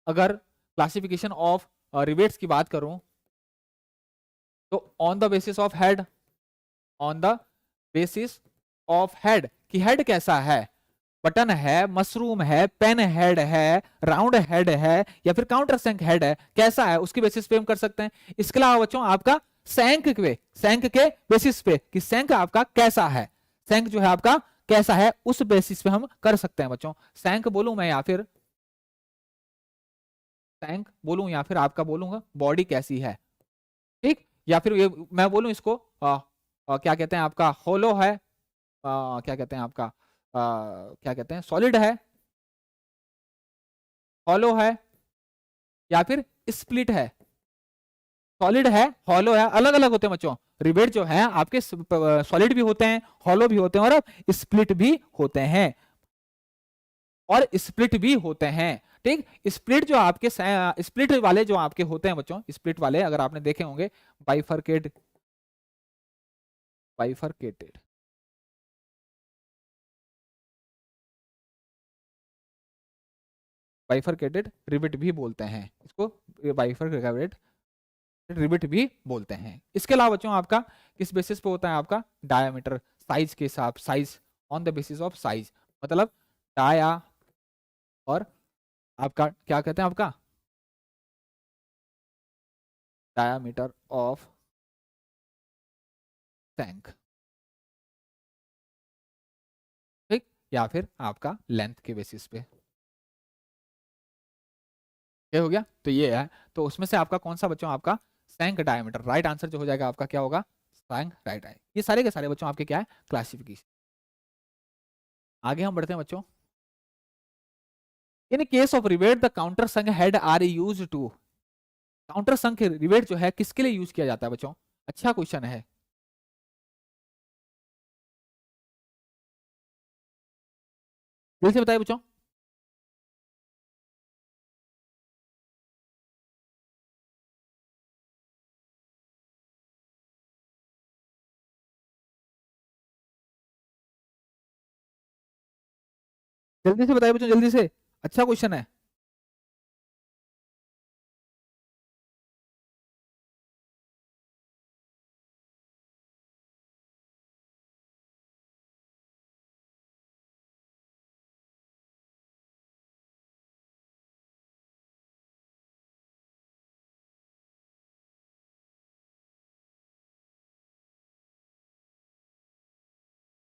अगर क्लासिफिकेशन ऑफ रिवेट्स की बात करूं तो on the basis of head, on the basis of head, कि हेड कैसा है, बटन है, मशरूम है, पेन हेड है, राउंड हेड है, या फिर काउंटर सैंक हेड है, कैसा है उसके बेसिस पे हम कर सकते हैं। इसके अलावा बच्चों आपका सैंक के बेसिस पे, कि सैंक आपका कैसा है, सैंक जो है आपका कैसा है, उस बेसिस पे हम कर सकते हैं बच्चों। सैंक बोलूं मैं, या फिर सैंक बोलूं, या फिर आपका बोलूंगा बॉडी कैसी है। ठीक, या फिर ये मैं बोलूं इसको क्या कहते हैं आपका, होलो है, क्या कहते हैं आपका, क्या कहते हैं, सॉलिड है, हॉलो है, या फिर स्प्लिट है। सॉलिड है, हॉलो है, अलग अलग होते हैं बच्चों। रिवेट जो है आपके सॉलिड भी होते हैं, हॉलो भी होते हैं, और स्प्लिट भी होते हैं, और स्प्लिट भी होते हैं। ठीक, स्प्लिट जो आपके स्प्लिट वाले जो आपके होते हैं बच्चों, स्प्लिट वाले अगर आपने देखे होंगे, बाइफरकेट, बाइफरकेटेड, बाइफरकेटेड रिवेट भी बोलते हैं इसको, बाइफरकेटेड रिवेट भी बोलते हैं। इसके अलावा बच्चों आपका किस बेसिस पे होता है, आपका डायामीटर, साइज के हिसाब, size on the basis of size, मतलब डाया और आपका क्या कहते हैं, आपका डायामीटर ऑफ टैंक, ठीक, या फिर आपका लेंथ के बेसिस पे। ये हो गया, तो ये है, तो उसमें से आपका कौन सा बच्चों, आपका सैंक डायमीटर, राइट आंसर जो हो जाएगा आपका क्या होगा, सैंक राइट आई। ये सारे के सारे बच्चों आपके क्या है, क्लासिफिकेशन। आगे हम बढ़ते हैं बच्चों। In case of rivet the countersunk head are use to, countersunk rivet जो है किसके लिए यूज किया जाता है बच्चों, अच्छा क्वेश्चन है। जल्दी से बताइए बच्चों। जल्दी से बताइए बच्चों, जल्दी से, अच्छा क्वेश्चन है।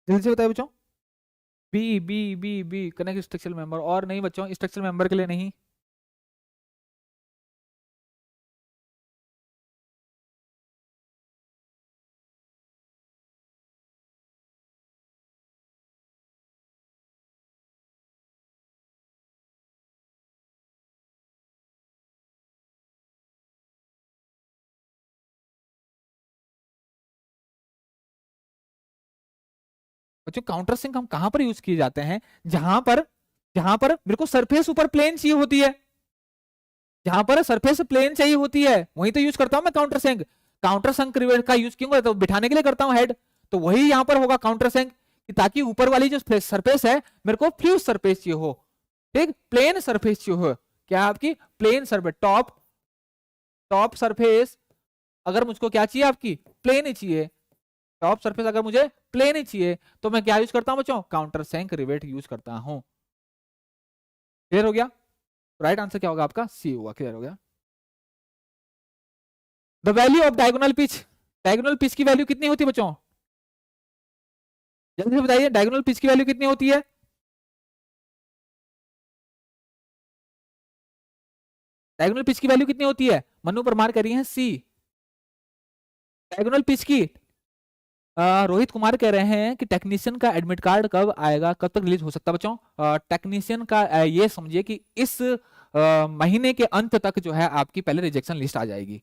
जल्दी से बताइए बच्चों। B B B B connect structural member, और नहीं बच्चों, स्ट्रक्चरल मेंबर के लिए नहीं। बच्चों काउंटर सिंक हम कहां पर यूज किए जाते हैं, जहां पर मेरे को सरफेस ऊपर प्लेन चाहिए होती है, जहां पर सरफेस प्लेन चाहिए होती है वहीं तो यूज करता हूं मैं काउंटर संक। काउंटर संक रिवेट का यूज क्यों करता हूं, बिठाने के लिए करता हूं हेड, तो वही यहां पर होगा काउंटर संक, ताकि ऊपर वाली जो सरफेस है मेरे को फ्लूइड सरफेस चाहिए हो, ठीक, प्लेन सरफेस चाहिए हो, क्या आपकी plane surface, top top surface अगर मुझको क्या चाहिए, आपकी प्लेन ही चाहिए, टॉप सरफेस अगर मुझे प्लेन ही चाहिए, तो मैं क्या यूज करता हूं बच्चों, काउंटर संक रिवेट यूज करता हूं। क्लियर हो गया, राइट आंसर क्या होगा आपका, सी होगा, क्लियर हो गया। The value of diagonal pitch, diagonal pitch की वैल्यू कितनी होती है बच्चों, जल्दी से बताइए, डायगोनल पिच की वैल्यू कितनी होती है, डायगोनल पिच की वैल्यू कितनी होती है, मनु परमार कह रही है सी, डायगोनल पिच की। रोहित कुमार कह रहे हैं कि टेक्नीशियन का एडमिट कार्ड कब आएगा, कब तक रिलीज हो सकता है बच्चों, टेक्नीशियन का ये समझिए कि इस महीने के अंत तक जो है आपकी पहले रिजेक्शन लिस्ट आ जाएगी,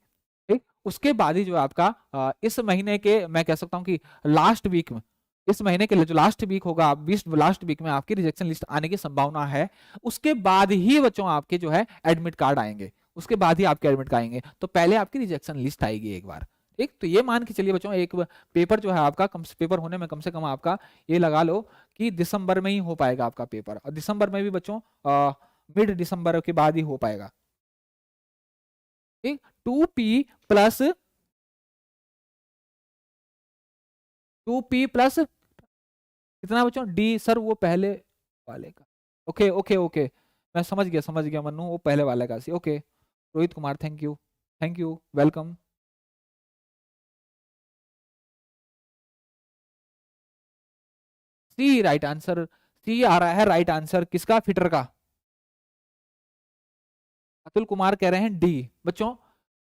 ठीक, उसके बाद ही जो है आपका इस महीने के, मैं कह सकता हूं कि लास्ट वीक में, इस महीने के जो लास्ट वीक होगा, 20 लास्ट वीक में आपकी रिजेक्शन लिस्ट आने की संभावना है, उसके बाद ही बच्चों आपके जो है एडमिट कार्ड आएंगे, उसके बाद ही आपके एडमिट कार्ड आएंगे, तो पहले आपकी रिजेक्शन लिस्ट आएगी एक बार, ठीक, तो ये मान के चलिए बच्चों एक पेपर जो है आपका पेपर होने में कम से कम आपका ये लगा लो कि दिसंबर में ही हो पाएगा आपका पेपर, और दिसंबर में भी बच्चों मिड दिसंबर के बाद ही हो पाएगा, ठीक। 2p प्लस कितना बच्चों, डी सर वो पहले वाले का, ओके ओके ओके, मैं समझ गया मन्नू, वो पहले वाले का C, okay, Rohit Kumar thank you welcome. C right answer, C आ रहा है राइट आंसर किसका, फिटर का। अतुल कुमार कह रहे हैं डी। बच्चों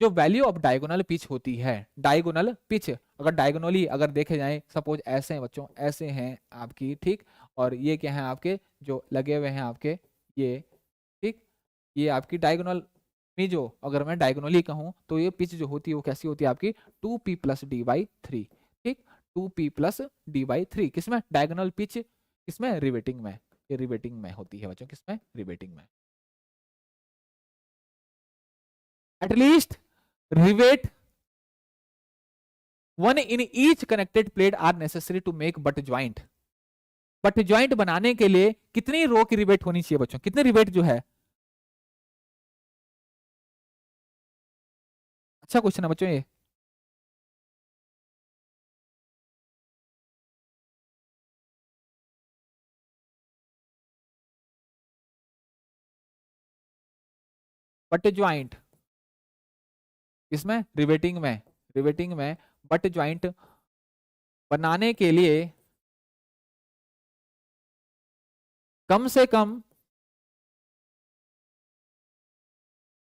जो वैल्यू ऑफ डायगोनल पिच होती है, डायगोनल पिच अगर डायगोनली अगर देखे जाए, सपोज ऐसे हैं बच्चों, ऐसे हैं आपकी, ठीक, और ये क्या है आपके जो लगे हुए हैं आपके ये, ठीक, ये आपकी डायगोनल में जो अगर मैं डायगोनली कहूं तो ये पिच जो होती है वो कैसी होती है आपकी 2p+d/3, ठीक, 2p+d/3 किसमें, डायगोनल पिच, किसमें, रिवेटिंग में, ये रिवेटिंग में होती है बच्चों, किसमें, रिवेटिंग में। At least rivet one in each connected plate are necessary to make butt joint, butt joint बनाने के लिए कितनी रो की रिवेट होनी चाहिए बच्चों, कितने रिवेट जो है, अच्छा क्वेश्चन है बच्चों ये। बट ज्वाइंट इसमें रिवेटिंग में बट ज्वाइंट बनाने के लिए कम से कम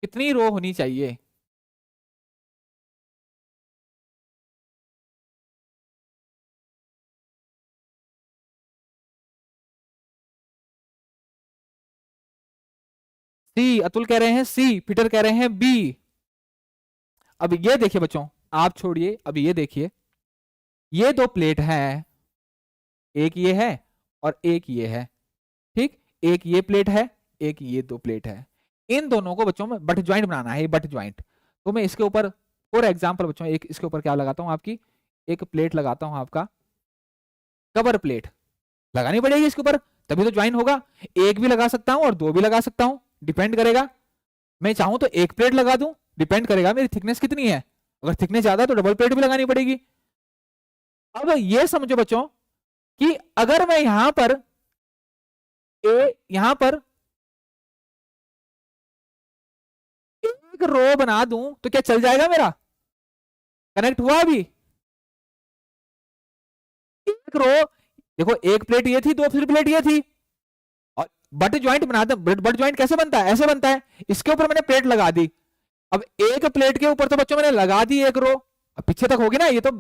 कितनी रो होनी चाहिए? सी, अतुल कह रहे हैं सी, पीटर कह रहे हैं बी। अब ये देखिए बच्चों, आप छोड़िए, अब ये देखिए, ये दो प्लेट है, एक ये है और एक ये है, ठीक, एक ये प्लेट है, एक ये दो प्लेट है। इन दोनों को बच्चों में बट ज्वाइंट बनाना है, बट ज्वाइंट। तो मैं इसके ऊपर फॉर एग्जांपल बच्चों एक इसके ऊपर क्या लगाता हूं, आपकी एक प्लेट लगाता हूं, आपका कवर प्लेट लगानी पड़ेगी इसके ऊपर, तभी तो ज्वाइन होगा। एक भी लगा सकता हूं और दो भी लगा सकता हूं, डिपेंड करेगा। मैं चाहूं तो एक प्लेट लगा दूं, डिपेंड करेगा मेरी थिकनेस कितनी है। अगर थिकनेस ज्यादा है तो डबल प्लेट भी लगानी पड़ेगी। अब ये समझो बच्चों कि अगर मैं यहां पर एक रो बना दूं तो क्या चल जाएगा मेरा? कनेक्ट हुआ अभी? एक रो, देखो एक प्लेट ये थी, दो फिर प्लेट ये थी, और बट ज्वाइंट बनाते, बट ज्वाइंट कैसे बनता है? ऐसे बनता है, इसके ऊपर मैंने प्लेट लगा दी। अब एक प्लेट के ऊपर तो बच्चों मैंने लगा दी एक रो, अब पीछे तक होगी ना, ये तो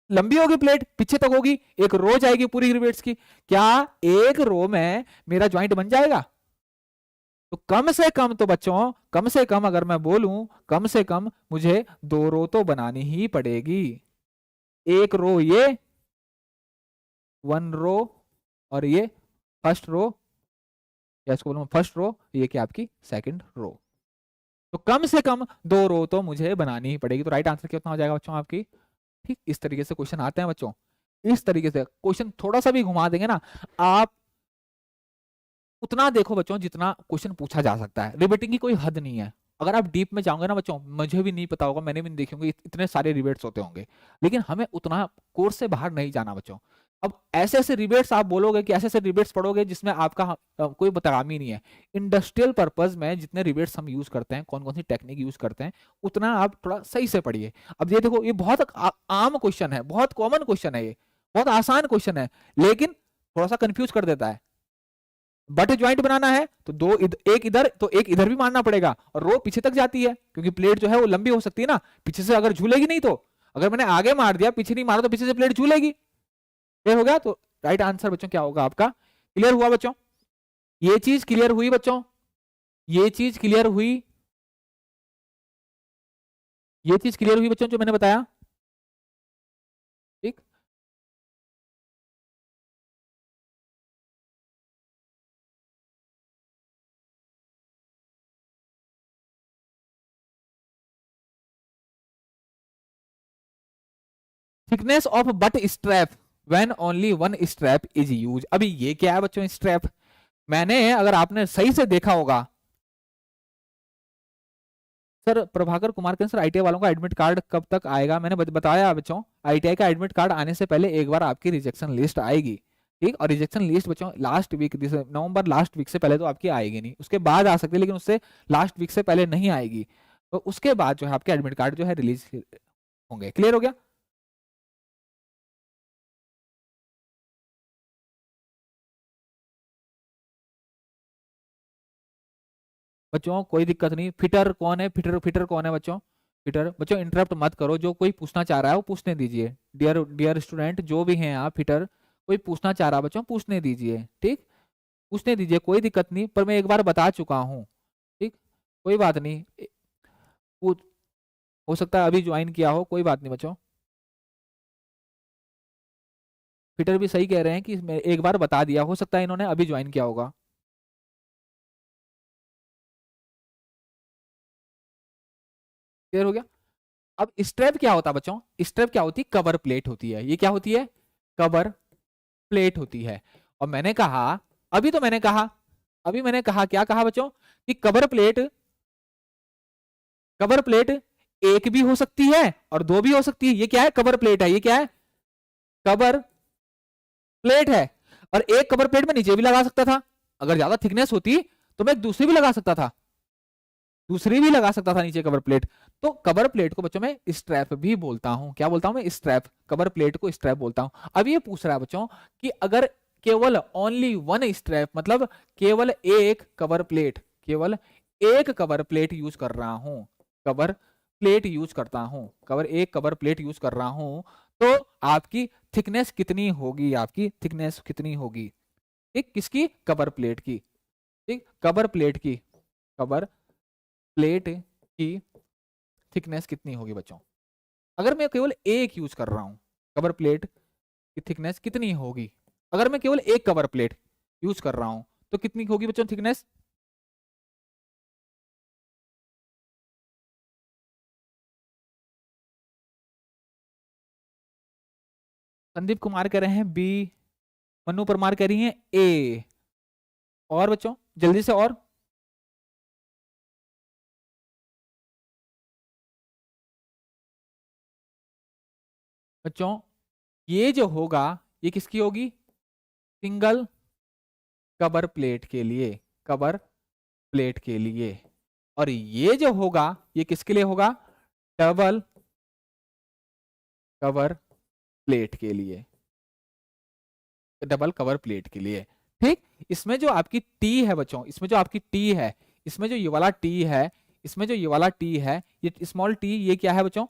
लंबी होगी प्लेट, पीछे तक होगी, एक रो जाएगी पूरी रिवेट्स की। क्या एक रो में मेरा ज्वाइंट बन जाएगा? तो कम से कम तो बच्चों, कम से कम अगर मैं बोलूं, कम से कम मुझे दो रो तो बनानी ही पड़ेगी। एक रो ये, वन रो, और ये फर्स्ट रो, या इसको बोलूं फर्स्ट रो, ये क्या आपकी सेकंड रो। तो कम से कम दो रो तो मुझे बनानी ही पड़ेगी। तो राइट आंसर कितना हो जाएगा बच्चों आपकी? ठीक इस तरीके से क्वेश्चन आते हैं बच्चों, इस तरीके से क्वेश्चन थोड़ा सा भी घुमा देंगे ना आप, उतना देखो बच्चों जितना क्वेश्चन पूछा जा सकता है, रिबेटिंग की कोई हद नहीं है। अगर आप डीप में जाओगे ना बच्चों, मुझे भी नहीं पता होगा, मैंने भी नहीं देखे होंगे इतने सारे रिबेट्स होते होंगे, लेकिन हमें उतना कोर्स से बाहर नहीं जाना बच्चों। अब ऐसे ऐसे रिबेट्स आप बोलोगे कि ऐसे ऐसे रिबेट्स पढ़ोगे जिसमें आपका कोई बतागामी नहीं है। इंडस्ट्रियल पर्पज में जितने रिबेट्स हम यूज करते हैं, कौन कौन सी टेक्निक यूज करते हैं, उतना आप थोड़ा सही से पढ़िए। अब ये देखो, ये बहुत आम क्वेश्चन है, बहुत कॉमन क्वेश्चन है, ये बहुत आसान क्वेश्चन है, लेकिन थोड़ा सा कंफ्यूज कर देता है। बट ज्वाइंट बनाना है तो एक इधर तो एक इधर भी मारना पड़ेगा, और रो पीछे तक जाती है क्योंकि प्लेट जो है वो लंबी हो सकती है ना, पीछे से अगर झूलेगी नहीं तो, अगर मैंने आगे मार दिया पीछे नहीं मारा तो पीछे से प्लेट झूलेगी। क्लियर हो गया? तो राइट आंसर बच्चों क्या होगा आपका? क्लियर हुआ बच्चों? ये चीज क्लियर हुई बच्चों? ये चीज क्लियर हुई? ये चीज क्लियर हुई बच्चों जो मैंने बताया? ठीक, thickness of but strap when only one strap is use. अभी ये क्या है बच्चों स्ट्रैप? मैंने, अगर आपने सही से देखा होगा, सर प्रभाकर कुमार के सर आईटीआई वालों का एडमिट कार्ड कब तक आएगा? मैंने बताया बच्चों, आईटीआई का एडमिट कार्ड आने से पहले एक बार आपकी रिजेक्शन लिस्ट आएगी। ठीक, और रिजेक्शन लिस्ट बच्चों लास्ट वीक, नवंबर लास्ट वीक से पहले तो आपकी आएगी नहीं, उसके बाद आ सकती है, लेकिन उससे लास्ट वीक से पहले नहीं आएगी। तो उसके बाद जो है आपके एडमिट कार्ड जो है रिलीज होंगे। क्लियर हो गया? बच्चों कोई दिक्कत नहीं। फिटर कौन है? फिटर फिटर कौन है बच्चों? फिटर बच्चों इंटरप्ट मत करो, जो कोई पूछना चाह रहा है वो पूछने दीजिए। डियर डियर स्टूडेंट, जो भी हैं आप फिटर, कोई पूछना चाह रहा है बच्चों पूछने दीजिए। ठीक, पूछने दीजिए, कोई दिक्कत नहीं, पर मैं एक बार बता चुका हूँ। ठीक, कोई बात नहीं, पूछ, हो सकता है अभी ज्वाइन किया हो, कोई बात नहीं बच्चों। फिटर भी सही कह रहे हैं कि मैं एक बार बता दिया, हो सकता है इन्होंने अभी ज्वाइन किया होगा। क्लियर हो गया? अब स्ट्रैप क्या होता है बच्चों? स्ट्रैप क्या होती है? कवर प्लेट होती है। ये क्या होती है? कवर प्लेट होती है। और मैंने कहा, अभी तो मैंने कहा, अभी मैंने कहा क्या कहा बच्चों? कि कवर प्लेट एक भी हो सकती है और दो भी हो सकती है। ये क्या है? कवर प्लेट है। ये क्या है? कवर प्लेट है। और एक कवर प्लेट में नीचे भी लगा सकता था, अगर ज्यादा थिकनेस होती तो मैं एक दूसरी भी लगा सकता था, दूसरी भी लगा सकता था नीचे कवर प्लेट। तो कवर प्लेट को बच्चों मैं स्ट्रैप भी बोलता हूं। क्या बोलता हूं मैं? स्ट्रैप। कवर प्लेट को स्ट्रैप बोलता हूं। अब ये पूछ रहा है बच्चों कि अगर केवल ओनली वन स्ट्रैप, मतलब केवल एक कवर प्लेट, केवल एक कवर प्लेट यूज कर रहा हूं, कवर प्लेट यूज करता हूं, एक कवर प्लेट यूज कर रहा हूं, तो आपकी थिकनेस कितनी होगी? आपकी थिकनेस कितनी होगी? ठीक, किसकी? कवर प्लेट की। ठीक, कवर प्लेट की, कवर प्लेट की थिकनेस कितनी होगी बच्चों? अगर मैं केवल एक यूज कर रहा हूं, कवर प्लेट की थिकनेस कितनी होगी? अगर मैं केवल एक कवर प्लेट यूज कर रहा हूं तो कितनी होगी बच्चों थिकनेस? संदीप कुमार कह रहे हैं बी, मनु परमार कह रही हैं ए। और बच्चों जल्दी से। और बच्चों ये जो होगा ये किसकी होगी? सिंगल कवर प्लेट के लिए, कवर प्लेट के लिए। और ये जो होगा ये किसके लिए होगा? डबल कवर प्लेट के लिए, डबल कवर प्लेट के लिए। ठीक, इसमें जो आपकी टी है बच्चों, इसमें जो आपकी टी है, इसमें जो ये वाला टी है, इसमें जो ये वाला टी है, ये स्मॉल टी, ये क्या है बच्चों?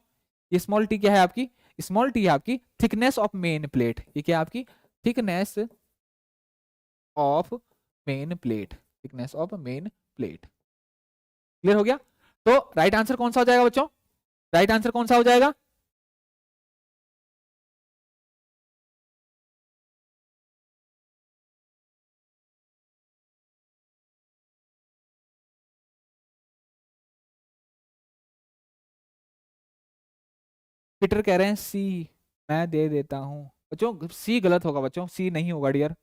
ये स्मॉल टी क्या है आपकी? स्मॉल टी है आपकी थिकनेस ऑफ मेन प्लेट। ये क्या है आपकी? Thickness of main plate, thickness of main plate. Clear हो गया? तो राइट आंसर कौन सा हो जाएगा बच्चों? राइट आंसर कौन सा हो जाएगा? पीटर कह रहे हैं सी। मैं दे देता हूं बच्चों, सी गलत होगा बच्चों, सी नहीं होगा डियर।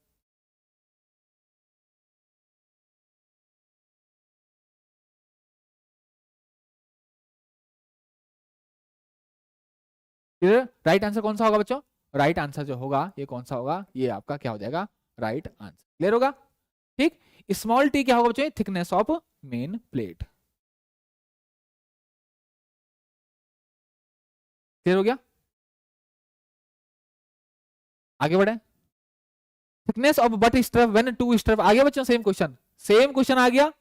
राइट आंसर कौन सा होगा बच्चों? राइट आंसर जो होगा ये कौन सा होगा? ये आपका क्या हो जाएगा? Right answer. क्लियर होगा? ठीक, स्मॉल टी क्या होगा बच्चों? Thickness of main plate. Clear हो गया? आगे बढ़े। Thickness of butt strap when two strap. आ गया बच्चों? सेम क्वेश्चन, सेम क्वेश्चन आ गया।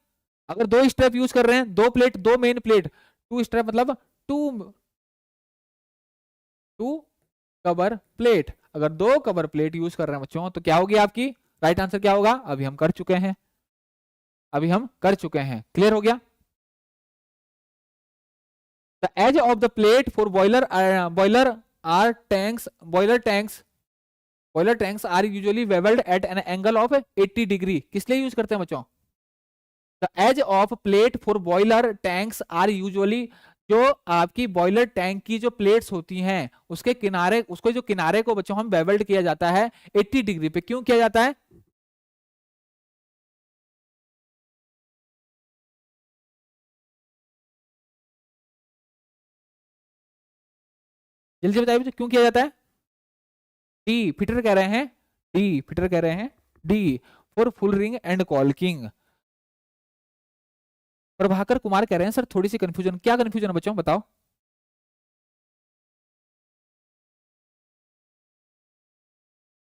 अगर दो स्ट्रप यूज कर रहे हैं, दो प्लेट, दो मेन प्लेट, टू स्ट्रप मतलब टू, टू कवर प्लेट। अगर दो कवर प्लेट यूज कर रहे हैं बच्चों तो क्या होगी आपकी? राइट आंसर क्या होगा? अभी हम कर चुके हैं, अभी हम कर चुके हैं। क्लियर हो गया? The edge of the plate for boiler, boiler are tanks, boiler tanks are usually bevelled at an angle of 80 degree. किस लिए यूज करते हैं बच्चों? The edge of plate for boiler tanks are usually, जो आपकी boiler tank की जो plates होती हैं उसके किनारे, उसको जो किनारे को बच्चों हम बेवल्ड किया जाता है 80 डिग्री पे। क्यों किया जाता है? जल्दी से बताइए क्यों किया जाता है? डी, पीटर कह रहे हैं डी, पीटर कह रहे हैं D, for full ring and caulking. Prabhakar Kumar कह रहे हैं सर थोड़ी सी कंफ्यूजन। क्या कंफ्यूजन है बच्चों बताओ?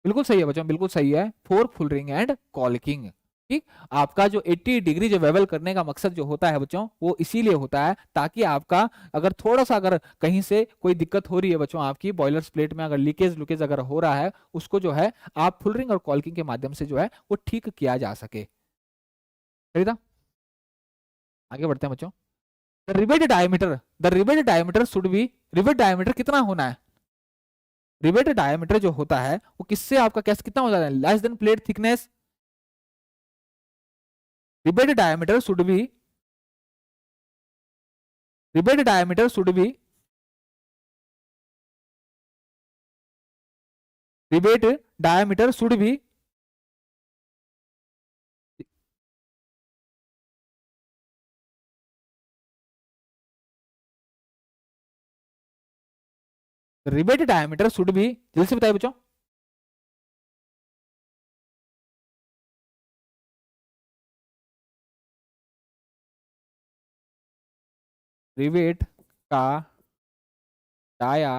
बिल्कुल सही है बच्चों, बिल्कुल सही है, फोर फुल रिंग एंड कॉल्किंग। ठीक, आपका जो 80 डिग्री जो बेवल करने का मकसद जो होता है बच्चों वो इसीलिए होता है ताकि आपका अगर थोड़ा सा अगर कहीं से कोई दिक्कत हो रही है बच्चों, आपकी बॉयलर प्लेट में अगर लीकेज लुकेज अगर हो रहा है, उसको जो है आप फुल रिंग और कॉल्किंग के माध्यम से जो है वो ठीक किया जा सके। सही था? आगे बढ़ते हैं बच्चों। The rivet diameter, the rivet diameter should be, rivet diameter कितना होना है? रिवेट डायमीटर जो होता है वो किससे आपका कैसे कितना हो जाता है? Less than plate thickness. Rivet diameter should be, rivet diameter should be, rivet diameter should be, rivet diameter should भी, जल्दी से बताइए बच्चों। रिवेट का डाया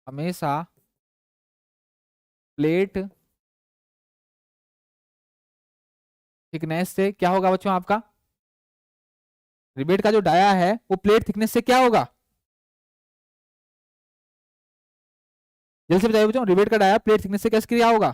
हमेशा प्लेट थिकनेस से क्या होगा बच्चों आपका? रिवेट का जो डाया है वो प्लेट थिकनेस से क्या होगा? जल्दी से बताइए बच्चों, रिवेट का डाया प्लेट थिकनेस से कैसे क्या होगा?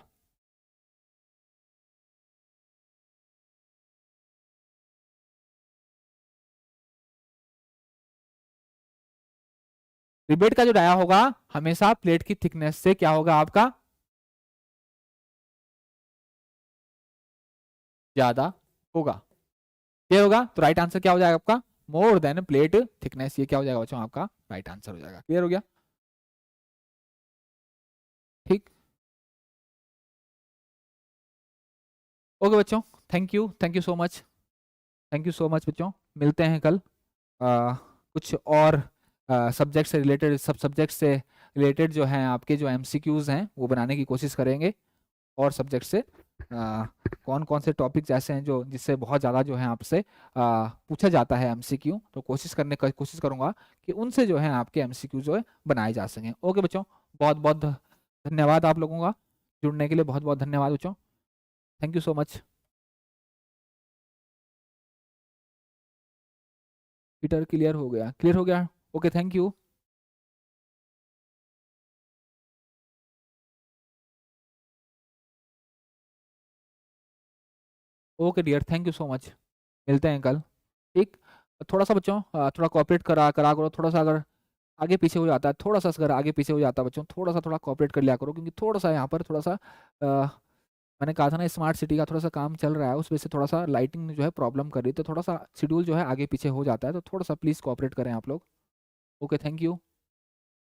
रिवेट का जो डाया होगा हमेशा प्लेट की थिकनेस से क्या होगा आपका? ज्यादा होगा। ये होगा तो राइट आंसर क्या हो जाएगा आपका? More than plate thickness. ये क्या हो जाएगा बच्चों आपका? राइट आंसर हो जाएगा। क्लियर हो गया? ठीक। ओके बच्चों, thank you so much, thank you so much बच्चों। मिलते हैं कल कुछ और सब्जेक्ट से रिलेटेड, सब सब्जेक्ट से रिलेटेड जो हैं आपके जो एमसीक्यूज हैं वो बनाने की कोशिश करेंगे। और सब्जेक्ट से कौन कौन से टॉपिक्स ऐसे हैं जो जिससे बहुत ज़्यादा जो है आपसे पूछा जाता है एमसीक्यू, तो कोशिश करूंगा कि उनसे जो है आपके एमसीक्यू जो है बनाए जा सकें। ओके बच्चों, बहुत बहुत धन्यवाद आप लोगों का जुड़ने के लिए, बहुत बहुत धन्यवाद बच्चों, थैंक यू सो मच। ट्विटर क्लियर हो गया? क्लियर हो गया? Okay thank you. Okay dear, thank you so much. मिलते हैं कल। ठीक। थोड़ा सा बच्चों थोड़ा कॉपरेट करा करा करो, थोड़ा सा अगर आगे पीछे हो जाता है, थोड़ा सा अगर आगे पीछे हो जाता है बच्चों, थोड़ा कॉपरेट कर लिया करो, क्योंकि थोड़ा सा यहाँ पर थोड़ा सा मैंने कहा था ना स्मार्ट सिटी का थोड़ा सा काम चल रहा है, उस वजह से थोड़ा सा लाइटिंग जो है प्रॉब्लम कर रही है, तो थोड़ा सा शेड्यूल जो है आगे पीछे हो जाता है, तो थोड़ा सा प्लीज़ कॉपरेट करें आप लोग। Okay thank you.